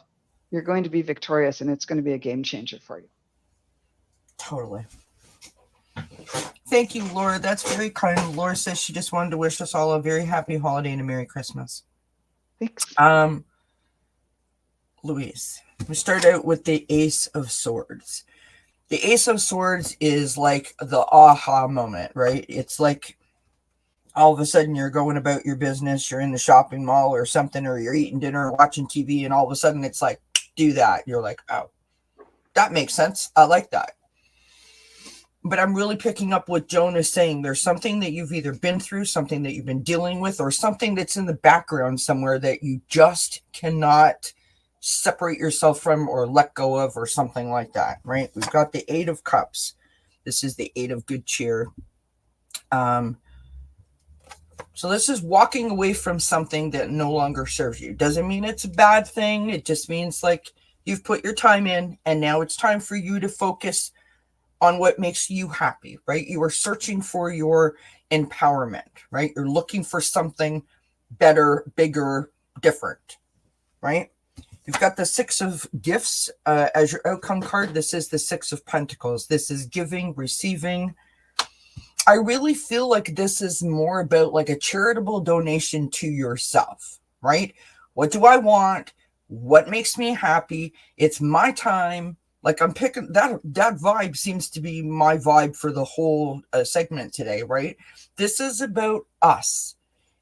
you're going to be victorious, and it's going to be a game changer for you. Totally. Thank you, Laura. That's very kind. Laura says she just wanted to wish us all a very happy holiday and a Merry Christmas. Thanks. Louise, we start out with the Ace of Swords. The Ace of Swords is like the aha moment, right? It's like all of a sudden you're going about your business, you're in the shopping mall or something, or you're eating dinner or watching TV, and all of a sudden it's like, do that. You're like, oh, that makes sense. I like that. But I'm really picking up what Joan is saying. There's something that you've either been through, something that you've been dealing with, or something that's in the background somewhere that you just cannot separate yourself from or let go of, or something like that, right? We've got the Eight of Cups. This is the Eight of Good Cheer. So this is walking away from something that no longer serves you. Doesn't mean it's a bad thing. It just means like you've put your time in, and now it's time for you to focus on what makes you happy, right? You are searching for your empowerment, right? You're looking for something better, bigger, different, right? You've got the Six of Gifts as your outcome card. This is the Six of Pentacles. This is giving, receiving. I really feel like this is more about like a charitable donation to yourself, right? What do I want? What makes me happy? It's my time. Like I'm picking that vibe seems to be my vibe for the whole segment today, right? This is about us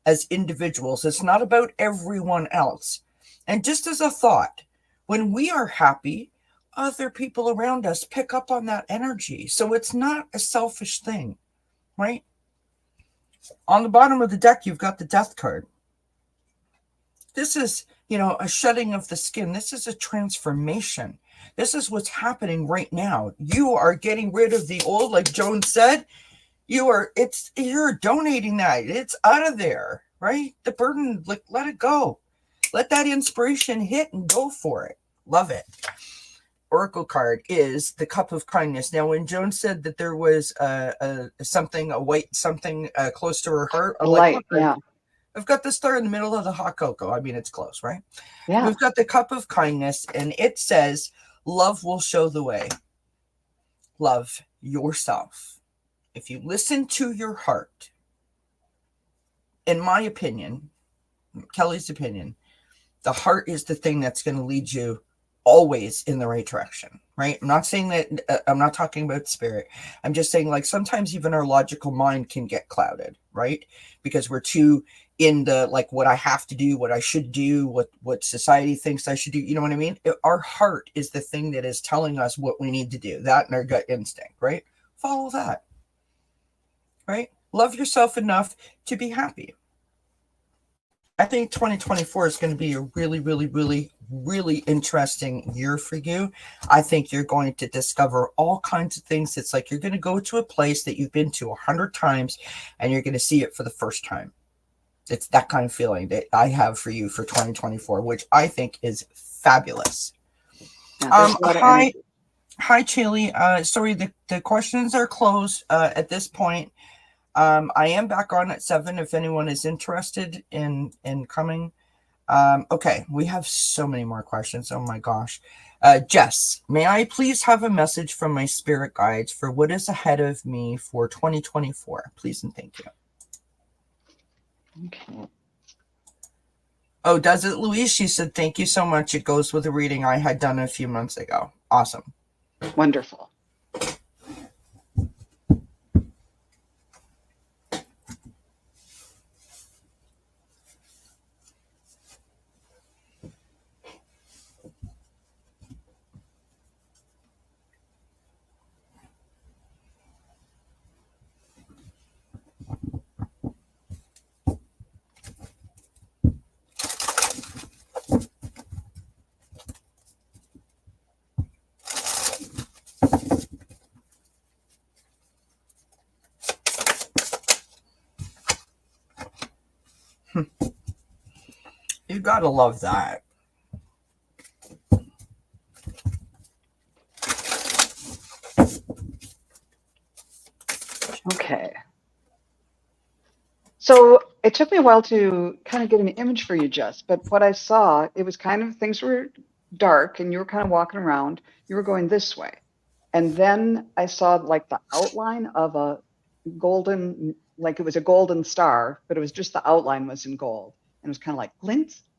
as individuals. It's not about everyone else. And just as a thought, when we are happy, other people around us pick up on that energy. So it's not a selfish thing, right? On the bottom of the deck, you've got the Death card. This is, a shedding of the skin. This is a transformation. This is what's happening right now. You are getting rid of the old, like Joan said. you're donating that. It's out of there, right? The burden, like, let it go. Let that inspiration hit and go for it. Love it. Oracle card is the cup of kindness. Now, when Joan said that there was a white something close to her heart, I'm like, Light, look, yeah. I've got the star in the middle of the hot cocoa. I mean, it's close, right? Yeah. We've got the cup of kindness, and it says, love will show the way. Love yourself. If you listen to your heart, in my opinion, Kelly's opinion, the heart is the thing that's going to lead you always in the right direction, right? I'm not saying that, I'm not talking about spirit. I'm just saying, like, sometimes even our logical mind can get clouded, right? Because we're too in the, like, what I have to do, what I should do, what society thinks I should do. You know what I mean? Our heart is the thing that is telling us what we need to do, that and our gut instinct, right? Follow that, right? Love yourself enough to be happy. I think 2024 is going to be a really, really, really, really interesting year for you. I think you're going to discover all kinds of things. It's like you're going to go to a place that you've been to 100 times and you're going to see it for the first time. It's that kind of feeling that I have for you for 2024, which I think is fabulous. Yeah, Hi, Chili. Sorry, the questions are closed at this point. I am back on at 7 if anyone is interested in coming. Okay, we have so many more questions. Oh my gosh. Jess, may I please have a message from my spirit guides for what is ahead of me for 2024? Please and thank you. Okay. Oh, does it, Louise? She said, thank you so much. It goes with a reading I had done a few months ago. Awesome. Wonderful. You gotta love that. Okay. So it took me a while to kind of get an image for you, Jess, but what I saw, it was kind of things were dark and you were kind of walking around. You were going this way. And then I saw like the outline of a golden, like it was a golden star, but it was just the outline was in gold. And it was kind of like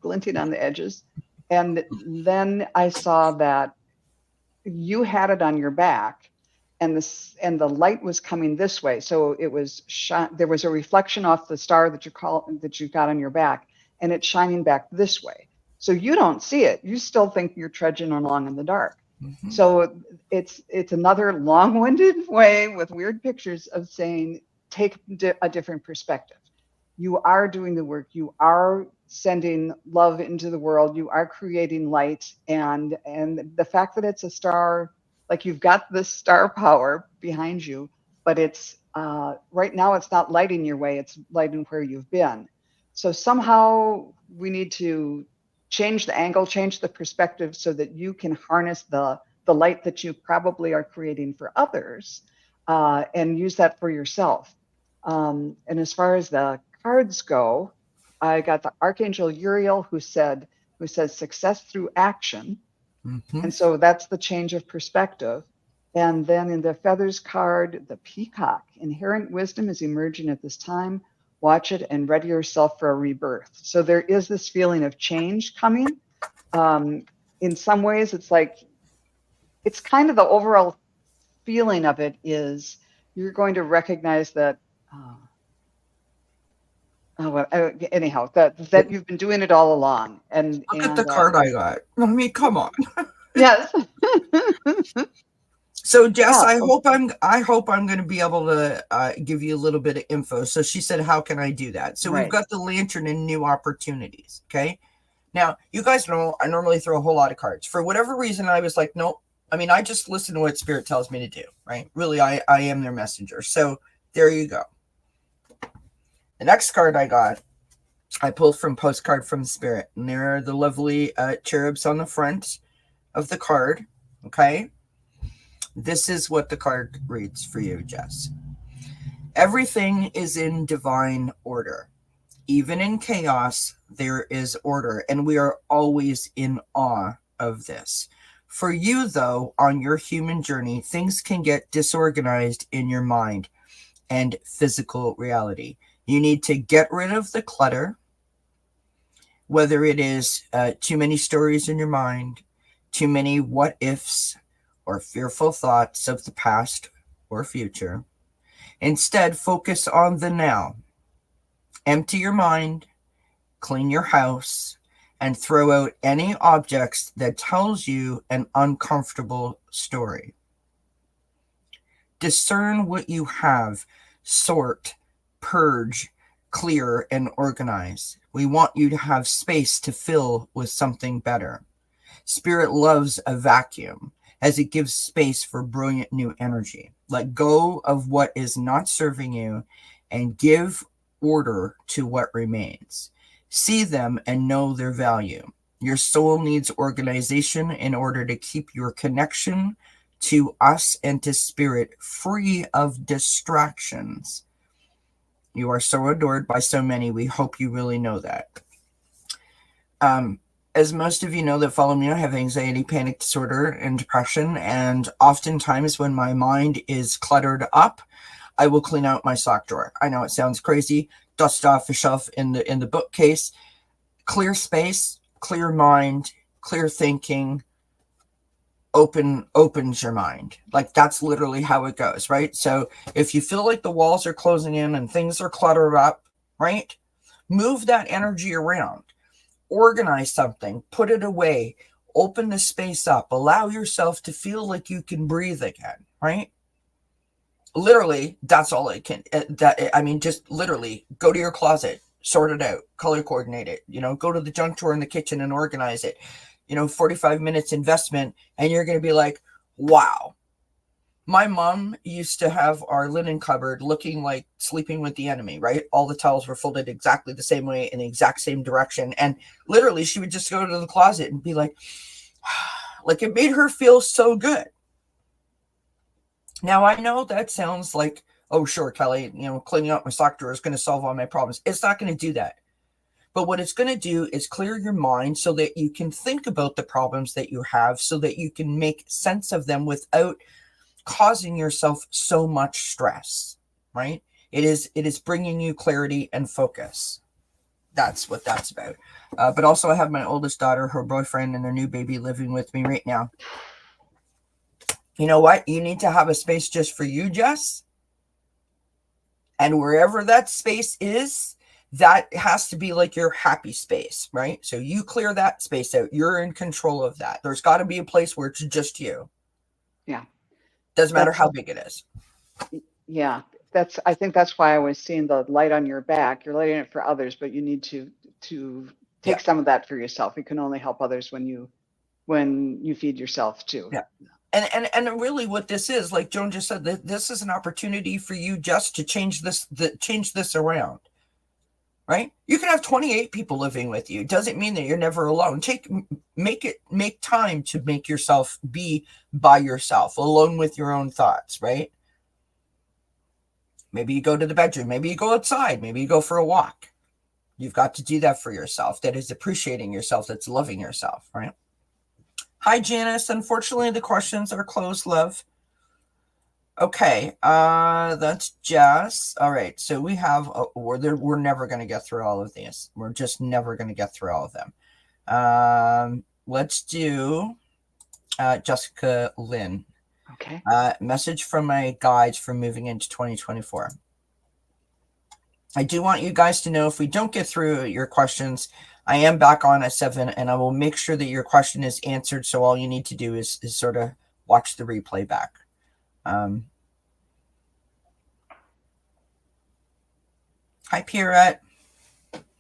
glinting on the edges. And then I saw that you had it on your back and the light was coming this way, so it was there was a reflection off the star that you got on your back, and it's shining back this way, so you don't see it. You still think you're trudging along in the dark. Mm-hmm. So it's another long-winded way with weird pictures of saying take a different perspective. You are doing the work. You are sending love into the world. You are creating light, and the fact that it's a star, like you've got this star power behind you, but it's right now it's not lighting your way. It's lighting where you've been. So somehow we need to change the angle, change the perspective, so that you can harness the light that you probably are creating for others, and use that for yourself. And as far as the cards go, I got the Archangel Uriel who says success through action. Mm-hmm. And so that's the change of perspective. And then in the feathers card, the peacock, inherent wisdom is emerging at this time. Watch it and ready yourself for a rebirth. So there is this feeling of change coming. In some ways, it's like, it's kind of the overall feeling of it is you're going to recognize that anyhow, that you've been doing it all along. And look at the card I got. I mean, come on. Yes. So Jess, yeah. I hope I'm going to be able to give you a little bit of info. So she said, how can I do that? So right. We've got the lantern and new opportunities. Okay. Now you guys know I normally throw a whole lot of cards. For whatever reason, I was like, nope. I mean, I just listen to what spirit tells me to do, right? Really, I am their messenger. So There you go. The next card I pulled from Postcard from Spirit, and there are the lovely cherubs on the front of the card. Okay, this is what the card reads for you, Jess. Everything is in divine order. Even in chaos, there is order, and we are always in awe of this. For you, though, on your human journey, things can get disorganized in your mind and physical reality. You need to get rid of the clutter, whether it is too many stories in your mind, too many what ifs, or fearful thoughts of the past or future. Instead, focus on the now. Empty your mind, clean your house, and throw out any objects that tells you an uncomfortable story. Discern what you have, sort, purge, clear, and organize. We want you to have space to fill with something better. Spirit loves a vacuum as it gives space for brilliant new energy. Let go of what is not serving you and give order to what remains. See them and know their value. Your soul needs organization in order to keep your connection to us and to spirit free of distractions. You are so adored by so many. We hope you really know that. As most of you know that follow me, I have anxiety, panic disorder, and depression. And oftentimes when my mind is cluttered up, I will clean out my sock drawer. I know it sounds crazy. Dust off a shelf in the bookcase. Clear space, clear mind, clear thinking, opens your mind. Like that's literally how it goes, right? So if you feel like the walls are closing in and things are cluttered up, right? Move that energy around. Organize something, put it away, open the space up, allow yourself to feel like you can breathe again, right? Literally, that's all it can. Just literally go to your closet, sort it out, color coordinate it, go to the junk drawer in the kitchen and organize it. 45 minutes investment, and you're going to be like, wow. My mom used to have our linen cupboard looking like Sleeping with the Enemy, right? All the towels were folded exactly the same way in the exact same direction. And literally, she would just go to the closet and be like, like it made her feel so good. Now, I know that sounds like, oh, sure, Kelly, cleaning up my sock drawer is going to solve all my problems. It's not going to do that. But what it's going to do is clear your mind so that you can think about the problems that you have so that you can make sense of them without causing yourself so much stress, right? It is bringing you clarity and focus. That's what that's about. But also I have my oldest daughter, her boyfriend, and their new baby living with me right now. You know what? You need to have a space just for you, Jess. And wherever that space is, that has to be like your happy space, right? So you clear that space out. You're in control of that. There's got to be a place where it's just you. Yeah. Doesn't matter how big it is. Yeah. I think that's why I was seeing the light on your back. You're lighting it for others, but you need to take some of that for yourself. You can only help others when you feed yourself too. Yeah. And really what this is, like Joan just said, this is an opportunity for you just to change this around. Right? You can have 28 people living with you. It doesn't mean that you're never alone. Make time to make yourself be by yourself, alone with your own thoughts, right? Maybe you go to the bedroom, maybe you go outside, maybe you go for a walk. You've got to do that for yourself. That is appreciating yourself, that's loving yourself, right? Hi, Janice. Unfortunately, the questions are closed, love. Okay, that's Jess. All right, so we have, we're never going to get through all of these. We're just never going to get through all of them. Let's do Jessica Lynn. Okay. Message from my guides for moving into 2024. I do want you guys to know if we don't get through your questions, I am back on at 7, and I will make sure that your question is answered, so all you need to do is sort of watch the replay back. Hi, Pierrette.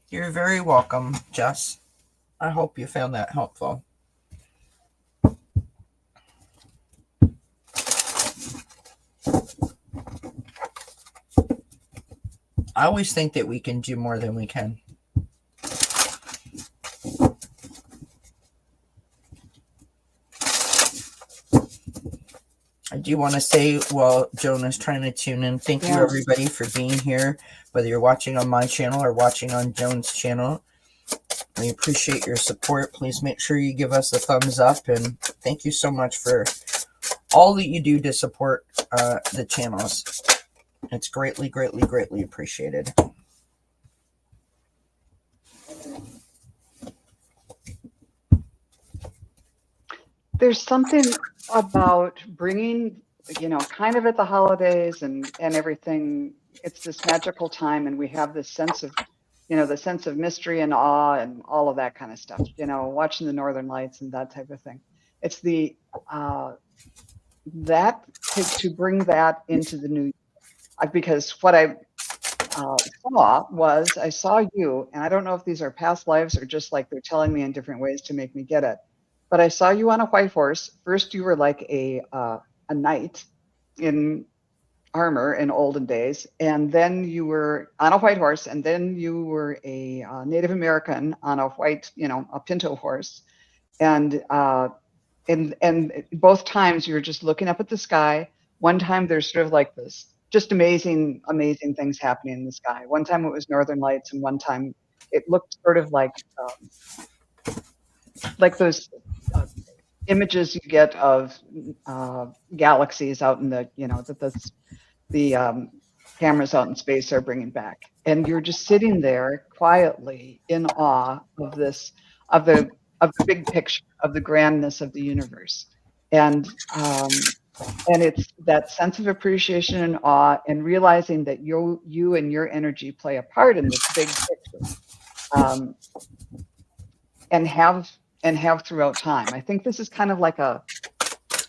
You're very welcome, Jess. I hope you found that helpful. I always think that we can do more than we can. I do want to say, while Joan is trying to tune in, thank you everybody for being here, whether you're watching on my channel or watching on Joan's channel. We appreciate your support. Please make sure you give us a thumbs up, and thank you so much for all that you do to support the channels. It's greatly, greatly, greatly appreciated. There's something about bringing, kind of at the holidays and everything. It's this magical time, and we have this sense of, the sense of mystery and awe and all of that kind of stuff. Watching the Northern Lights and that type of thing. It's the that to bring that into the new year, because what I saw you, and I don't know if these are past lives or just like they're telling me in different ways to make me get it. But I saw you on a white horse. First, you were like a knight in armor in olden days, and then you were on a white horse, and then you were a Native American on a white, a pinto horse, and both times you were just looking up at the sky. One time there's sort of like this just amazing, amazing things happening in the sky. One time it was Northern Lights, and one time it looked sort of like those images you get of galaxies out in the, that the cameras out in space are bringing back. And you're just sitting there quietly in awe of this, of the big picture, of the grandness of the universe. And it's that sense of appreciation and awe, and realizing that you and your energy play a part in this big picture, and have throughout time. I think this is kind of like a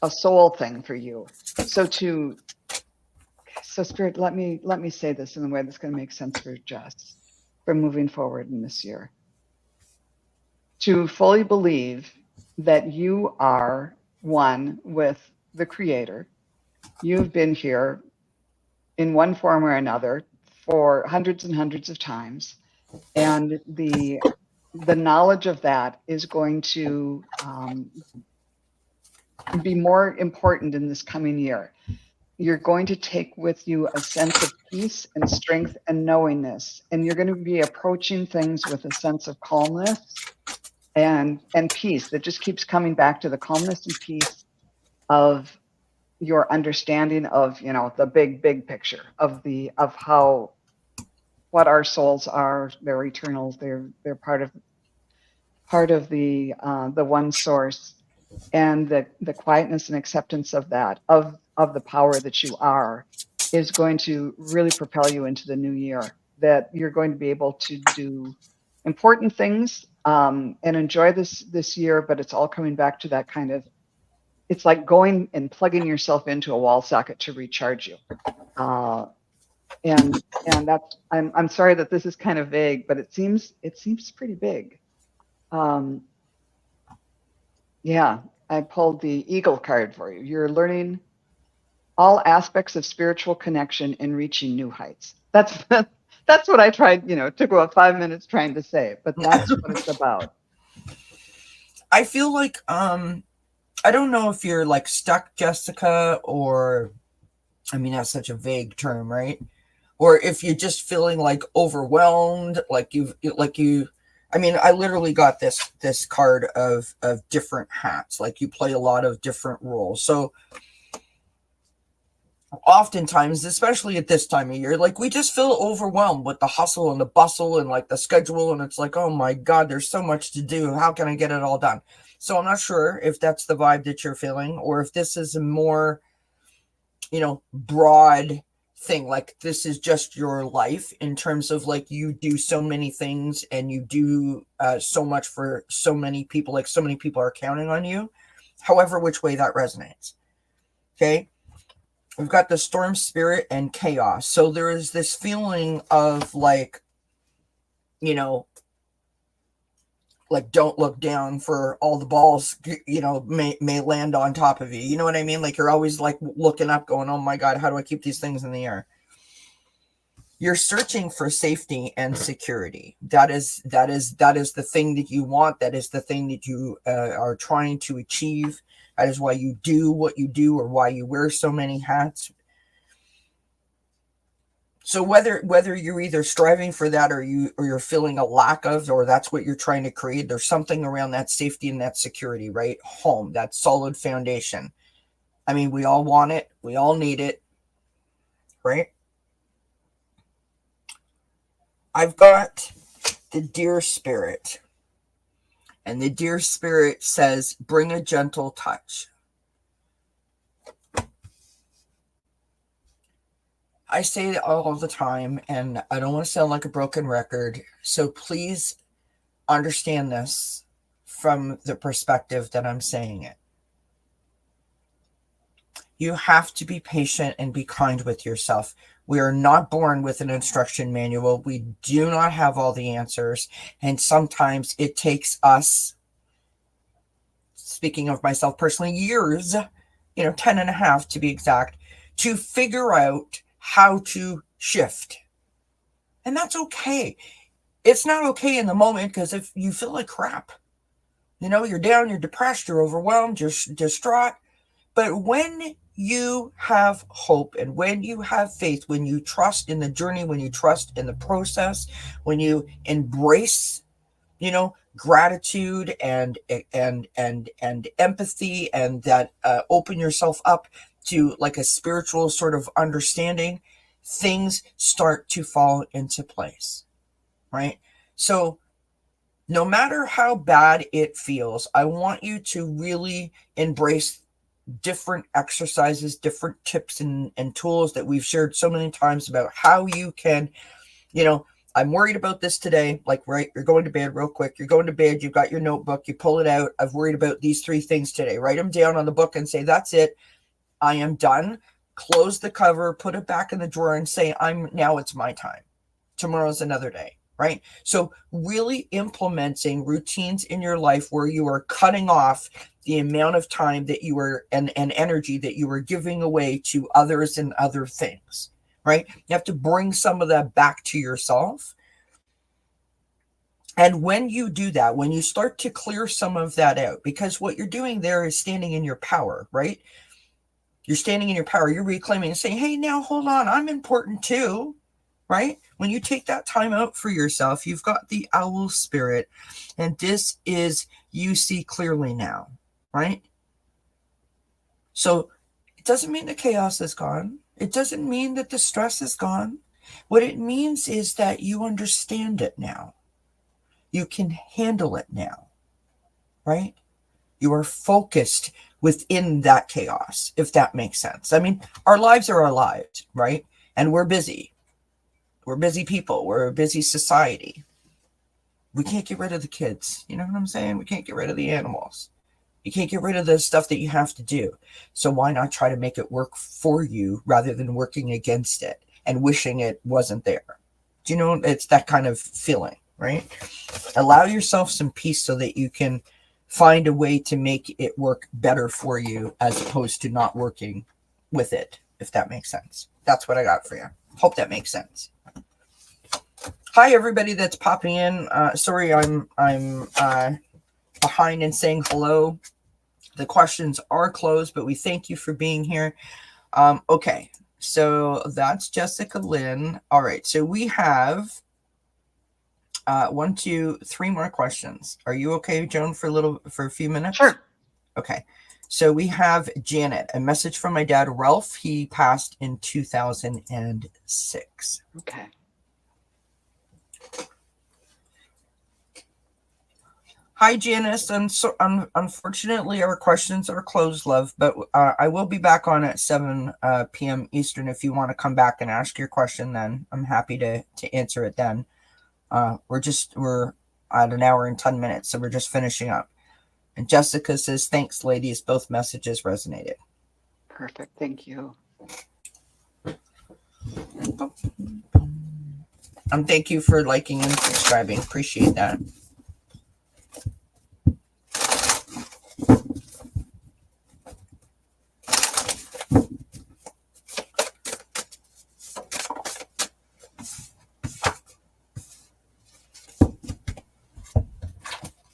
soul thing for you. So Spirit, let me say this in a way that's going to make sense for Jess for moving forward in this year. To fully believe that you are one with the Creator. You've been here in one form or another for hundreds and hundreds of times, and the knowledge of that is going to be more important in this coming year. You're going to take with you a sense of peace and strength and knowingness, and you're going to be approaching things with a sense of calmness and peace that just keeps coming back to the calmness and peace of your understanding of, the big picture of how, what our souls are. They're eternal. They're part of the one source, and the quietness and acceptance of that, of the power that you are, is going to really propel you into the new year. That you're going to be able to do important things and enjoy this year, but it's all coming back to that kind of, it's like going and plugging yourself into a wall socket to recharge you. And that's, I'm sorry that this is kind of vague, but it seems pretty big. Yeah, I pulled the Eagle card for you. You're learning all aspects of spiritual connection and reaching new heights. That's what I tried, it took about 5 minutes trying to say, but that's what it's about. I feel like, I don't know if you're like stuck, Jessica, or, I mean, that's such a vague term, right? Or if you're just feeling like overwhelmed, I mean, I literally got this card of different hats. Like, you play a lot of different roles. So oftentimes, especially at this time of year, like, we just feel overwhelmed with the hustle and the bustle and like the schedule. And it's like, oh my God, there's so much to do. How can I get it all done? So I'm not sure if that's the vibe that you're feeling, or if this is a more, broad thing. Like, this is just your life in terms of like, you do so many things and you do so much for so many people, like so many people are counting on you, however, which way that resonates. Okay. We've got the storm spirit and chaos. So there is this feeling of like, like, don't look down, for all the balls, may land on top of you. You know what I mean? Like, you're always like looking up going, oh my God, how do I keep these things in the air? You're searching for safety and security. That is the thing that you want. That is the thing that you are trying to achieve. That is why you do what you do, or why you wear so many hats. So whether you're either striving for that, or you're feeling a lack of, or that's what you're trying to create, there's something around that safety and that security, right? Home, that solid foundation. I mean, we all want it. We all need it, right? I've got the deer spirit. And the deer spirit says, bring a gentle touch. I say it all the time, and I don't want to sound like a broken record. So please understand this from the perspective that I'm saying it. You have to be patient and be kind with yourself. We are not born with an instruction manual. We do not have all the answers. And sometimes it takes us, speaking of myself personally, years, 10 and a half to be exact, to figure out how to shift. And that's okay. It's not okay in the moment, because if you feel like crap, you're down, you're depressed, you're overwhelmed, you're distraught. But when you have hope, and when you have faith, when you trust in the journey, when you trust in the process, when you embrace, gratitude and empathy, and that open yourself up to like a spiritual sort of understanding, things start to fall into place, right? So no matter how bad it feels, I want you to really embrace different exercises, different tips and tools that we've shared so many times about how you can, I'm worried about this today. Like, right, you're going to bed real quick. You're going to bed. You've got your notebook. You pull it out. I've worried about these 3 things today. Write them down on the book and say, that's it. I am done. Close the cover, put it back in the drawer, and say, now it's my time. Tomorrow's another day, right? So really implementing routines in your life where you are cutting off the amount of time that you are and energy that you are giving away to others and other things, right? You have to bring some of that back to yourself. And when you do that, when you start to clear some of that out, because what you're doing there is standing in your power, right? You're standing in your power. You're reclaiming and saying, hey, now hold on, I'm important too, right? When you take that time out for yourself, you've got the owl spirit, and this is, you see clearly now, right? So it doesn't mean the chaos is gone. It doesn't mean that the stress is gone. What it means is that you understand it now. You can handle it now, right? You are focused within that chaos, if that makes sense. I mean, our lives are our lives, right? And we're busy. We're busy people. We're a busy society. We can't get rid of the kids. You know what I'm saying? We can't get rid of the animals. You can't get rid of the stuff that you have to do. So why not try to make it work for you rather than working against it and wishing it wasn't there? Do you know, it's that kind of feeling, right? Allow yourself some peace so that you can find a way to make it work better for you, as opposed to not working with it, if that makes sense. That's what I got for you. Hope that makes sense. Hi, everybody that's popping in. Sorry, I'm behind in saying hello. The questions are closed, but we thank you for being here. Okay, so that's Jessica Lynn. All right, so we have 1, 2, 3 more questions. Are you okay, Joan, for a few minutes? Sure. Okay, so we have Janet. A message from my dad, Ralph. He passed in 2006. Okay. Hi, Janice. Unfortunately, our questions are closed, love, but I will be back on at 7 p.m. Eastern. If you want to come back and ask your question, then I'm happy to answer it then. We're at an hour and 10 minutes, so we're just finishing up. And Jessica says, thanks, ladies. Both messages resonated. Perfect. Thank you. Thank you for liking and subscribing. Appreciate that.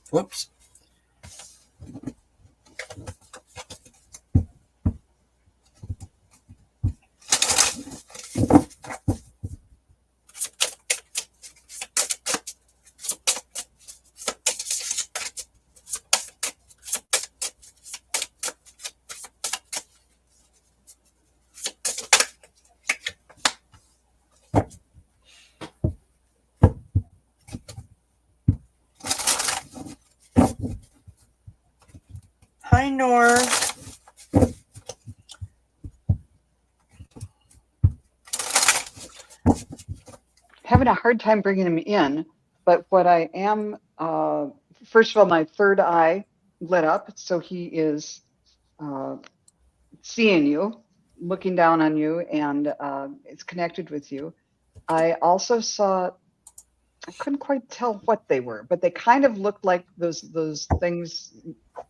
Whoops. Hi, Nor. Having a hard time bringing him in, but what I am, first of all, my third eye lit up, so he is seeing you, looking down on you, and it's connected with you. I also saw, I couldn't quite tell what they were, but they kind of looked like those things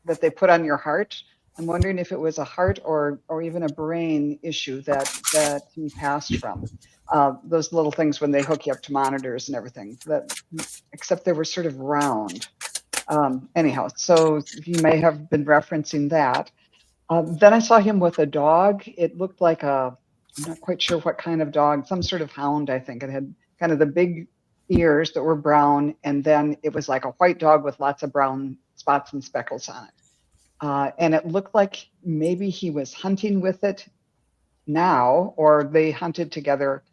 that they put on your heart. I'm wondering if it was a heart or even a brain issue that he passed from. Those little things when they hook you up to monitors and everything. That except they were sort of round. Anyhow, so he may have been referencing that. Then I saw him with a dog. It looked like I'm not quite sure what kind of dog, some sort of hound, I think. It had kind of the big ears that were brown, and then it was like a white dog with lots of brown spots and speckles on it. And it looked like maybe he was hunting with it now, or they hunted together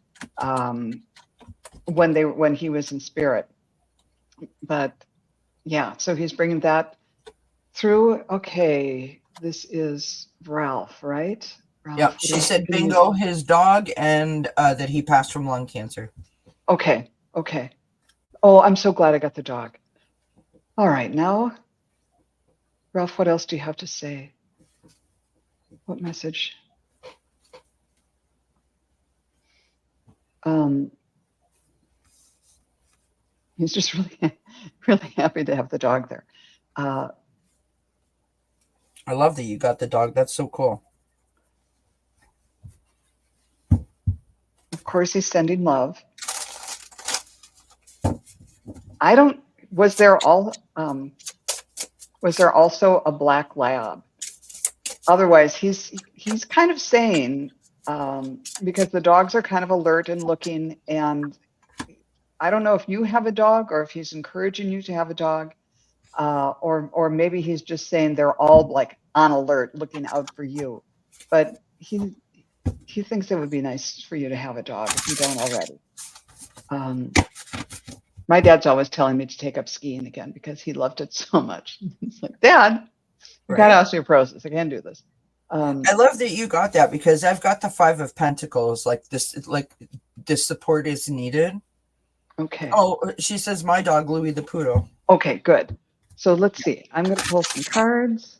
when he was in spirit. But yeah, so he's bringing that through. Okay, this is Ralph, right? Ralph. Yeah, she said bingo, his dog, and that he passed from lung cancer. Okay, okay. Oh, I'm so glad I got the dog. All right, now, Ralph, what else do you have to say? What message? He's just really, really happy to have the dog there. I love that you got the dog. That's so cool. Of course, he's sending love. Was there also a black lab? Otherwise, he's kind of saying, because the dogs are kind of alert and looking, and I don't know if you have a dog or if he's encouraging you to have a dog, or maybe he's just saying they're all like on alert, looking out for you. But he thinks it would be nice for you to have a dog if you don't already. My dad's always telling me to take up skiing again because he loved it so much. It's like, Dad, you got osteoporosis. I can't do this. I love that you got that because I've got the 5 of Pentacles. Like this support is needed. Okay. Oh, she says my dog, Louis the Poodle. Okay, good. So let's see. I'm going to pull some cards.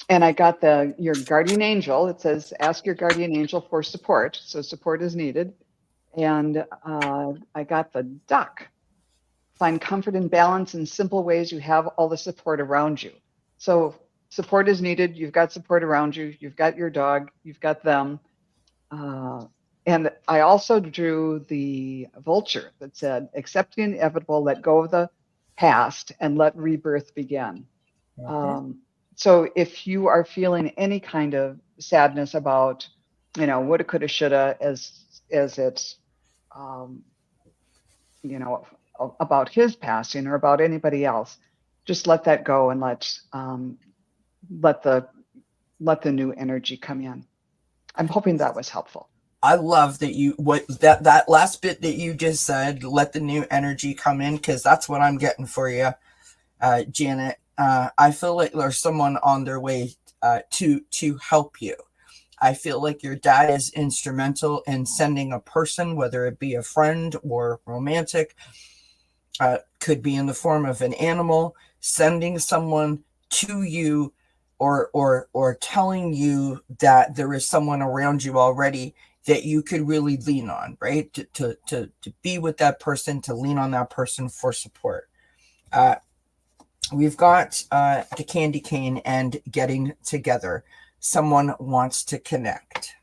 And I got your guardian angel. It says, ask your guardian angel for support. So support is needed. And I got the duck. Find comfort and balance in simple ways. You have all the support around you. So support is needed. You've got support around you. You've got your dog. You've got them. And I also drew the vulture that said, accept the inevitable, let go of the past, and let rebirth begin. So if you are feeling any kind of sadness about, woulda, coulda, shoulda, as it's, about his passing or about anybody else, just let that go and let the new energy come in. I'm hoping that was helpful. I love that that last bit that you just said, let the new energy come in, because that's what I'm getting for you, Janet. I feel like there's someone on their way to help you. I feel like your dad is instrumental in sending a person, whether it be a friend or romantic, could be in the form of an animal, sending someone to you or telling you that there is someone around you already that you could really lean on, right? To be with that person, to lean on that person for support. We've got the candy cane and getting together. Someone wants to connect.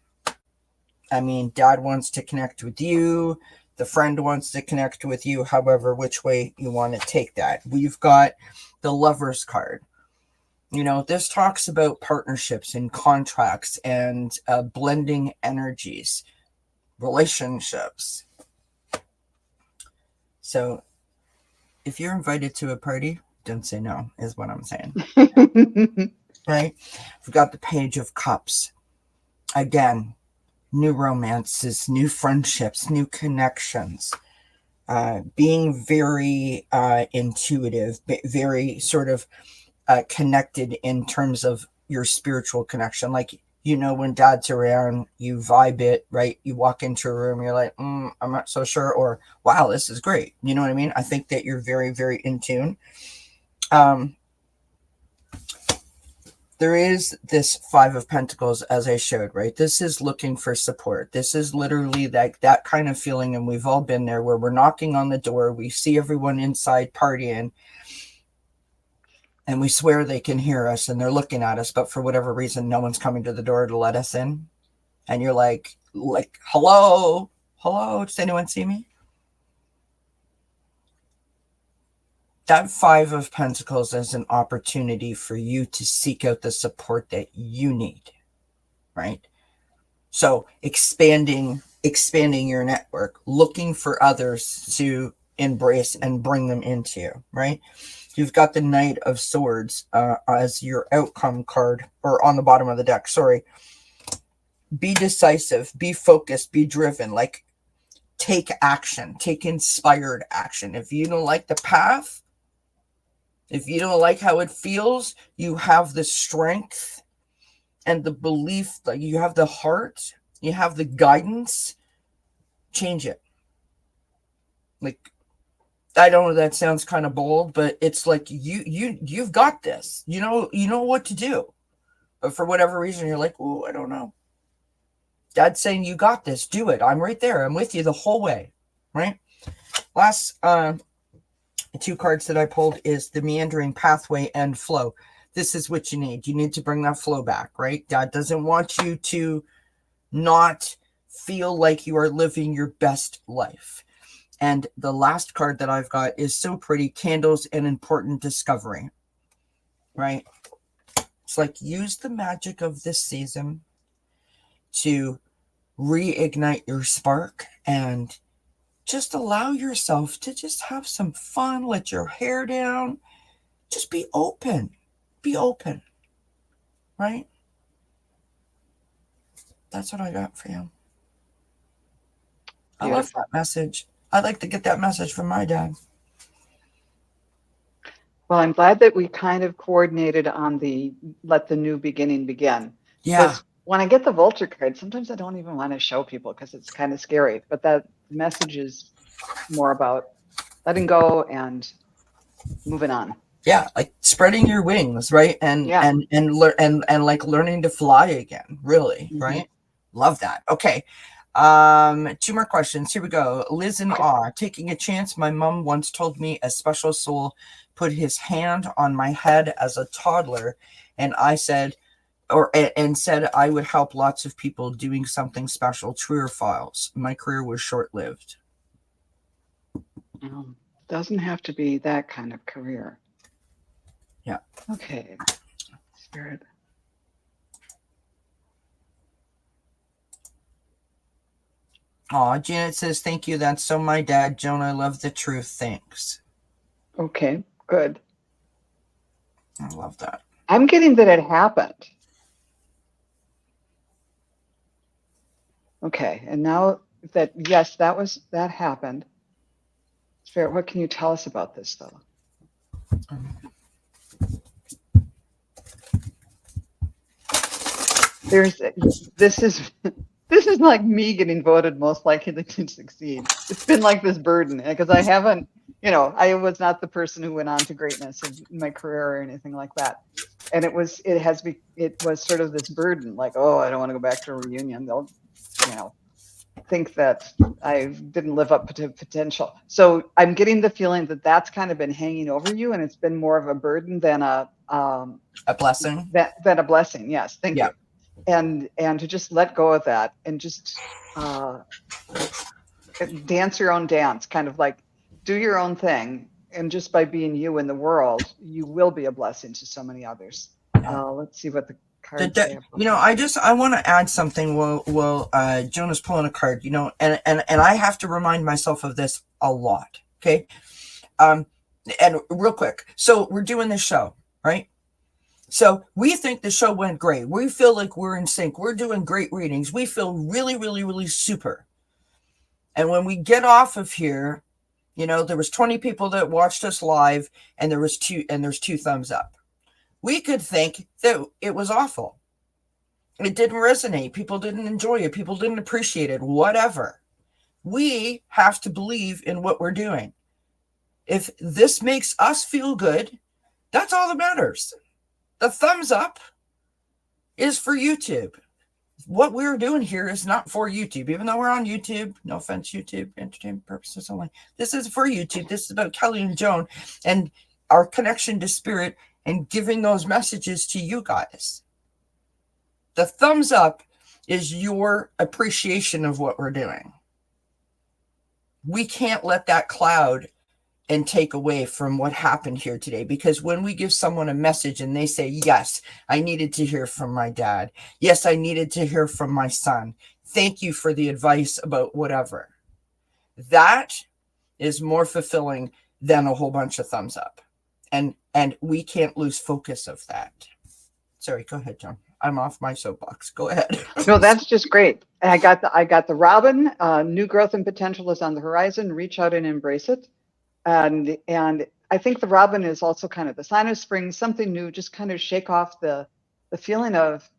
I mean, dad wants to connect with you. The friend wants to connect with you, however, which way you want to take that. We've got the Lover's card. This talks about partnerships and contracts and blending energies, relationships. So if you're invited to a party, don't say no, is what I'm saying. Right? We've got the Page of Cups. Again, new romances, new friendships, new connections. Being very intuitive, very sort of connected in terms of your spiritual connection. Like, when dad's around, you vibe it, right? You walk into a room, you're like, I'm not so sure, or wow, this is great. You know what I mean? I think that you're very, very in tune. There is this Five of Pentacles, as I showed, right? This is looking for support. This is literally that kind of feeling, and we've all been there, where we're knocking on the door, we see everyone inside partying, and we swear they can hear us, and they're looking at us, but for whatever reason, no one's coming to the door to let us in. And you're like, hello, does anyone see me? That Five of Pentacles is an opportunity for you to seek out the support that you need, right? So expanding your network, looking for others to embrace and bring them into you, right? You've got the Knight of Swords as your outcome card, or on the bottom of the deck, sorry. Be decisive, be focused, be driven, like take action, take inspired action. If you don't like the path, if you don't like how it feels, you have the strength and the belief, that you have the heart, you have the guidance, change it. Like, I don't know, that sounds kind of bold, but it's like you've got this. You know what to do. But for whatever reason, you're like, oh, I don't know. Dad's saying you got this. Do it. I'm right there. I'm with you the whole way. Right? Last two cards that I pulled is the Meandering Pathway and Flow. This is what you need. You need to bring that flow back, right? Dad doesn't want you to not feel like you are living your best life. And the last card that I've got is so pretty, Candles and Important Discovery, right? It's like, use the magic of this season to reignite your spark and just allow yourself to just have some fun, let your hair down, just be open, right? That's what I got for you. Beautiful. I love that message. I'd like to get that message from my dad. Well, I'm glad that we kind of coordinated on the let the new beginning begin. Yeah. Because when I get the Vulture card, sometimes I don't even want to show people because it's kind of scary. But that message is more about letting go and moving on. Yeah, like spreading your wings, right? And like learning to fly again, really, right? Love that. Okay. 2 more questions. Here we go. Liz and Awe, taking a chance. My mom once told me a special soul put his hand on my head as a toddler, and I said, said I would help lots of people doing something special. True or false? My career was short-lived. Doesn't have to be that kind of career. Yeah. Okay. Spirit. Aw, Janet says, thank you. That's so my dad. Joan, I love the truth. Thanks. Okay, good. I love that. I'm getting that it happened. Okay, and now that, yes, that happened. Spirit, what can you tell us about this, though? This is like me getting voted most likely to succeed. It's been like this burden because I haven't, I was not the person who went on to greatness in my career or anything like that. And it was sort of this burden, like, oh, I don't want to go back to a reunion. They'll, think that I didn't live up to potential. So I'm getting the feeling that that's kind of been hanging over you, and it's been more of a burden than a blessing. Than a blessing. Yes, thank you. and to just let go of that and just dance your own dance, kind of like do your own thing. And just by being you in the world, you will be a blessing to so many others. Let's see what the cards say about I want to add something while Joan is pulling a card, and I have to remind myself of this a lot. Okay. And real quick. So we're doing this show, right? So we think the show went great. We feel like we're in sync. We're doing great readings. We feel really, really, really super. And when we get off of here, there was 20 people that watched us live, and there's two thumbs up. We could think that it was awful. It didn't resonate. People didn't enjoy it. People didn't appreciate it, whatever. We have to believe in what we're doing. If this makes us feel good, that's all that matters. The thumbs up is for YouTube. What we're doing here is not for YouTube, even though we're on YouTube. No offense, YouTube, entertainment purposes only. This is for YouTube. This is about Kelly and Joan and our connection to spirit and giving those messages to you guys. The thumbs up is your appreciation of what we're doing. We can't let that cloud and take away from what happened here today, because when we give someone a message and they say, yes, I needed to hear from my dad. Yes, I needed to hear from my son. Thank you for the advice about whatever. That is more fulfilling than a whole bunch of thumbs up. And we can't lose focus of that. Sorry, go ahead, John. I'm off my soapbox. Go ahead. No, that's just great. I got the robin. New growth and potential is on the horizon. Reach out and embrace it. And I think the robin is also kind of the sign of spring, something new, just kind of shake off the feeling of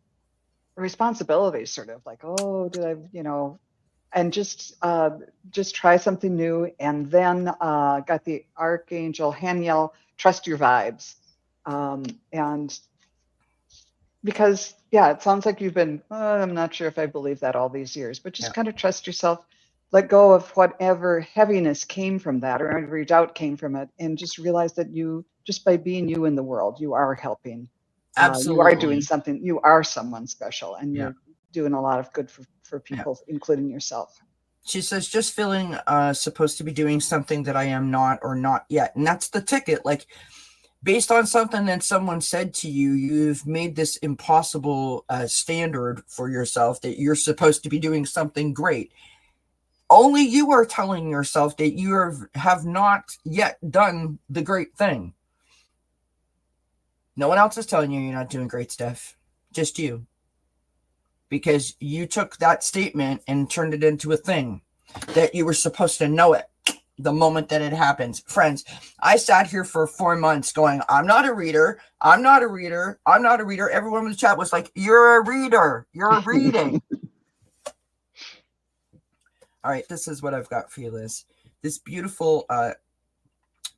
responsibility, sort of like, oh, did I, and just try something new. And then got the archangel Haniel, trust your vibes. And because, yeah, it sounds like you've been, I'm not sure if I believe that all these years, but just kind of trust yourself. Let go of whatever heaviness came from that or whatever doubt came from it, and just realize that you, just by being you in the world, you are helping. Absolutely. You are doing something. You are someone special, and you're doing a lot of good for people, including yourself. She says, just feeling supposed to be doing something that I am not or not yet. And that's the ticket. Like, based on something that someone said to you, you've made this impossible standard for yourself that you're supposed to be doing something great. Only you are telling yourself that you have not yet done the great thing. No one else is telling you you're not doing great stuff. Just you. Because you took that statement and turned it into a thing that you were supposed to know it the moment that it happens. Friends, I sat here for 4 months going, I'm not a reader. I'm not a reader. I'm not a reader. Everyone in the chat was like, you're a reader. You're reading. All right, this is what I've got for you, Liz. This beautiful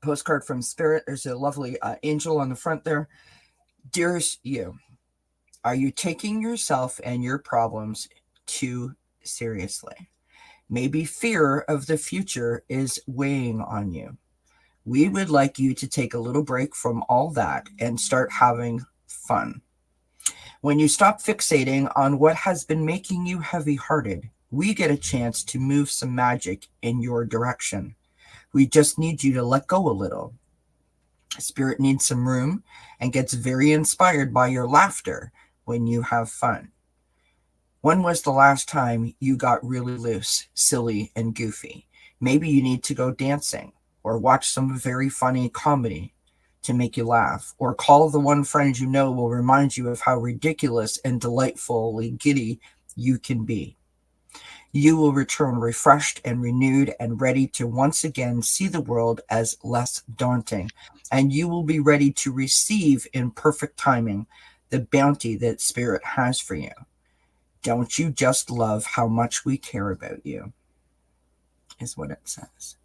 postcard from Spirit. There's a lovely angel on the front there. Dearest you, are you taking yourself and your problems too seriously? Maybe fear of the future is weighing on you. We would like you to take a little break from all that and start having fun. When you stop fixating on what has been making you heavy-hearted, we get a chance to move some magic in your direction. We just need you to let go a little. Spirit needs some room and gets very inspired by your laughter when you have fun. When was the last time you got really loose, silly, and goofy? Maybe you need to go dancing or watch some very funny comedy to make you laugh, or call the one friend you know will remind you of how ridiculous and delightfully giddy you can be. You will return refreshed and renewed and ready to once again see the world as less daunting, and you will be ready to receive in perfect timing the bounty that Spirit has for you. Don't you just love how much we care about you? Is what it says.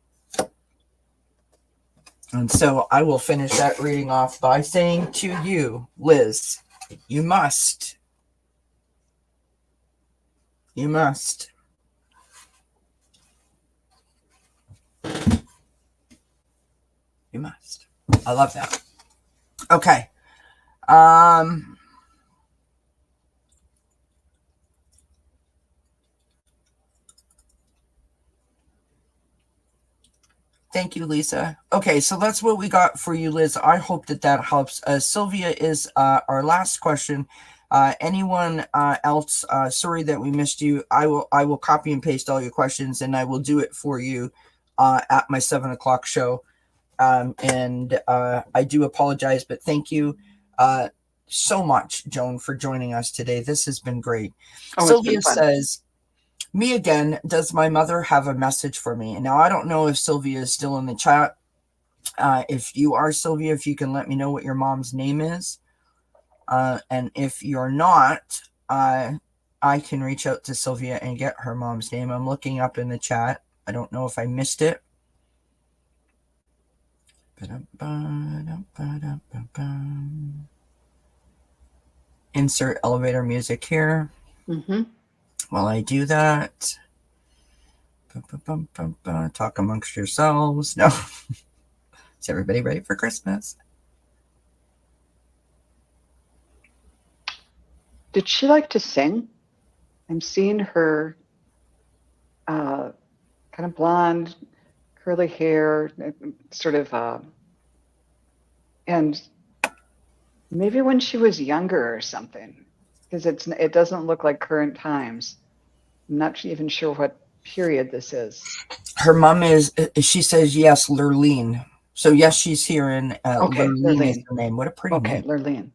And so I will finish that reading off by saying to you, Liz, you must. You must. You must. I love that. Okay. Thank you, Lisa. Okay, so that's what we got for you, Liz. I hope that that helps. Sylvia is our last question. Anyone else? Sorry that we missed you. I will copy and paste all your questions, and I will do it for you at my 7 o'clock show. And I do apologize, but thank you so much, Joan, for joining us today. This has been great. Oh, it's been Sylvia fun. says, me again, does my mother have a message for me? And now I don't know if Sylvia is still in the chat. If you are, Sylvia, if you can let me know what your mom's name is. And if you're not, I can reach out to Sylvia and get her mom's name. I'm looking up in the chat. I don't know if I missed it. Insert elevator music here. Mm-hmm. While I do that, talk amongst yourselves. No. Is everybody ready for Christmas? Did she like to sing? I'm seeing her kind of blonde, curly hair, sort of, and maybe when she was younger or something, because it doesn't look like current times. I'm not even sure what period this is. Her mom is, she says, yes, Lurleen. So, yes, she's here, and Okay, Lurleen is Lurleen. her name. What a pretty Okay, name. Lurleen.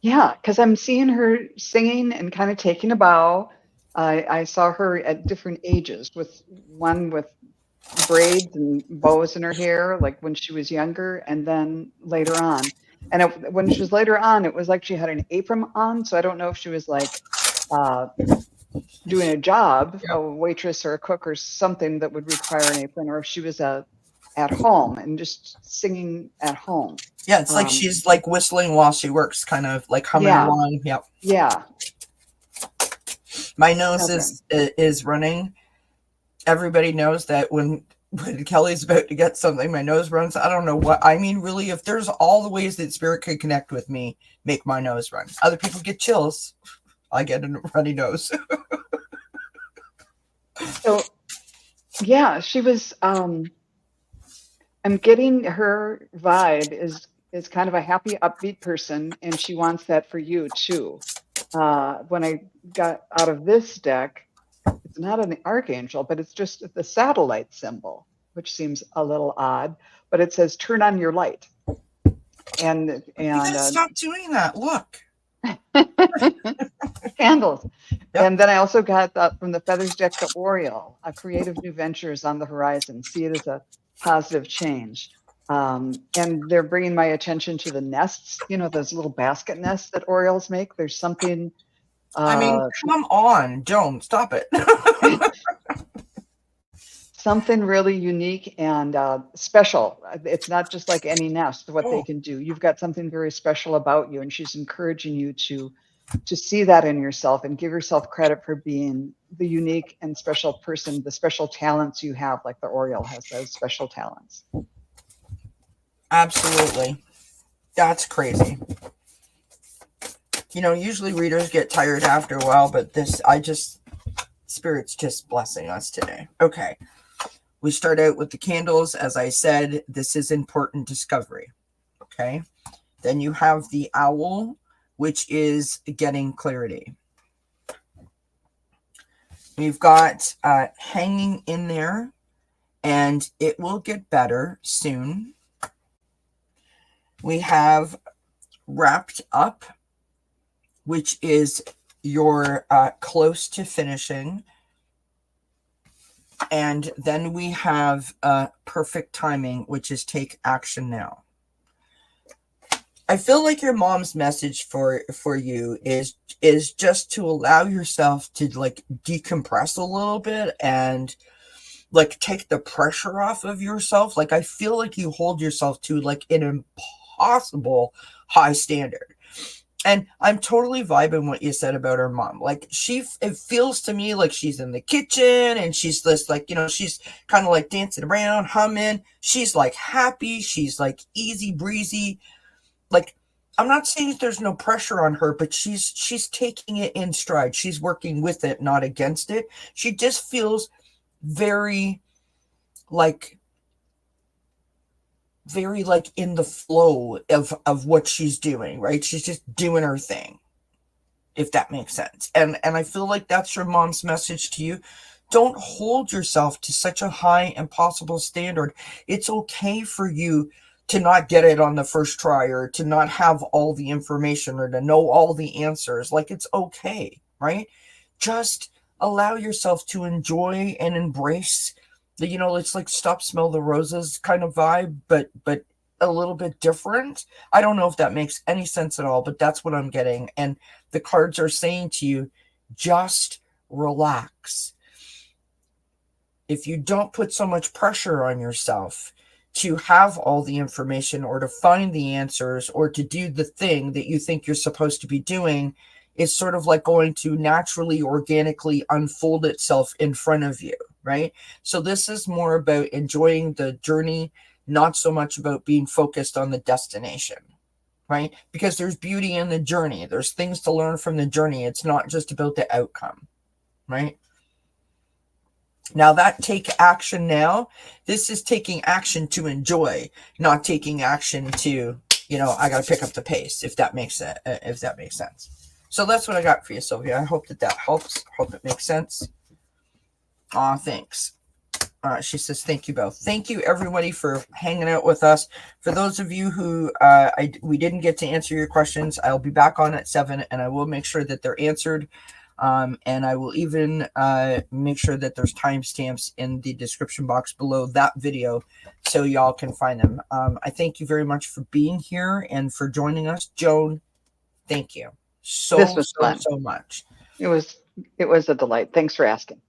Yeah, because I'm seeing her singing and kind of taking a bow. I saw her at different ages, with one with braids and bows in her hair, like when she was younger, and then later on. And when she was later on, it was like she had an apron on. So I don't know if she was like uh, doing a job, Yep. a waitress or a cook or something that would require an apron, or if she was at home and just singing at home. Yeah, it's like she's like whistling while she works, kind of like humming Yeah, along. Yep. yeah. My nose Okay. is running. Everybody knows that when Kelly's about to get something, my nose runs. I don't know what I mean. Really, if there's all the ways that spirit could connect with me, make my nose run. Other people get chills. I get a runny nose. So yeah, she was. I'm getting her vibe is kind of a happy, upbeat person, and she wants that for you too. When I got out of this deck, it's not an archangel, but it's just the satellite symbol, which seems a little odd. But it says "Turn on your light," and You gotta stop doing that. Look. candles. Yep. And then I also got from the Feathers deck the Oriole, a creative new ventures on the horizon. See it as a positive change. And they're bringing my attention to the nests, those little basket nests that Orioles make. There's something. I mean, come on, Joan, stop it. Something really unique and special. It's not just like any nest, what they can do. You've got something very special about you, and she's encouraging you to see that in yourself and give yourself credit for being the unique and special person, the special talents you have, like the Oriole has those special talents. Absolutely. That's crazy. Usually readers get tired after a while, but Spirit's just blessing us today. Okay. We start out with the candles. As I said, this is important discovery. Okay. Then you have the owl, which is getting clarity. We've got hanging in there, and it will get better soon. We have wrapped up, which is you're close to finishing. And then we have perfect timing, which is take action now. I feel like your mom's message for you is just to allow yourself to like decompress a little bit and like take the pressure off of yourself. Like I feel like you hold yourself to like an impossible high standard. And I'm totally vibing what you said about her mom. Like it feels to me like she's in the kitchen and she's just like, she's kind of like dancing around, humming. She's like happy. She's like easy breezy. Like, I'm not saying that there's no pressure on her, but she's taking it in stride. She's working with it, not against it. She just feels very like in the flow of what she's doing, right? She's just doing her thing, if that makes sense. And I feel like that's your mom's message to you. Don't hold yourself to such a high impossible standard. It's okay for you to not get it on the first try, or to not have all the information, or to know all the answers. Like, it's okay, right? Just allow yourself to enjoy and embrace the, it's like stop, smell the roses kind of vibe, but a little bit different. I don't know if that makes any sense at all, but that's what I'm getting. And the cards are saying to you, just relax. If you don't put so much pressure on yourself to have all the information, or to find the answers, or to do the thing that you think you're supposed to be doing, it's sort of like going to naturally, organically unfold itself in front of you, right? So this is more about enjoying the journey, not so much about being focused on the destination, right? Because there's beauty in the journey. There's things to learn from the journey. It's not just about the outcome, right? Now that take action now, this is taking action to enjoy, not taking action to, I got to pick up the pace, if that makes sense. So that's what I got for you, Sylvia. I hope that helps. Hope it makes sense. Thanks. She says, thank you both. Thank you, everybody, for hanging out with us. For those of you who we didn't get to answer your questions, I'll be back on at 7, and I will make sure that they're answered. And I will even make sure that there's timestamps in the description box below that video, so y'all can find them. I thank you very much for being here and for joining us. Joan, thank you This was fun. so much. It was a delight. Thanks for asking.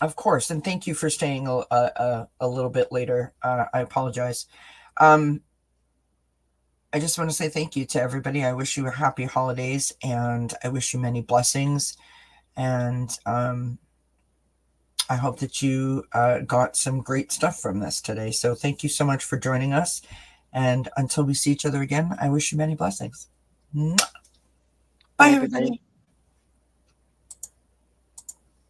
Of course, and thank you for staying a little bit later. I apologize. I just want to say thank you to everybody. I wish you a happy holidays, and I wish you many blessings. And I hope that you got some great stuff from this today. So thank you so much for joining us. And until we see each other again, I wish you many blessings. Bye, everybody.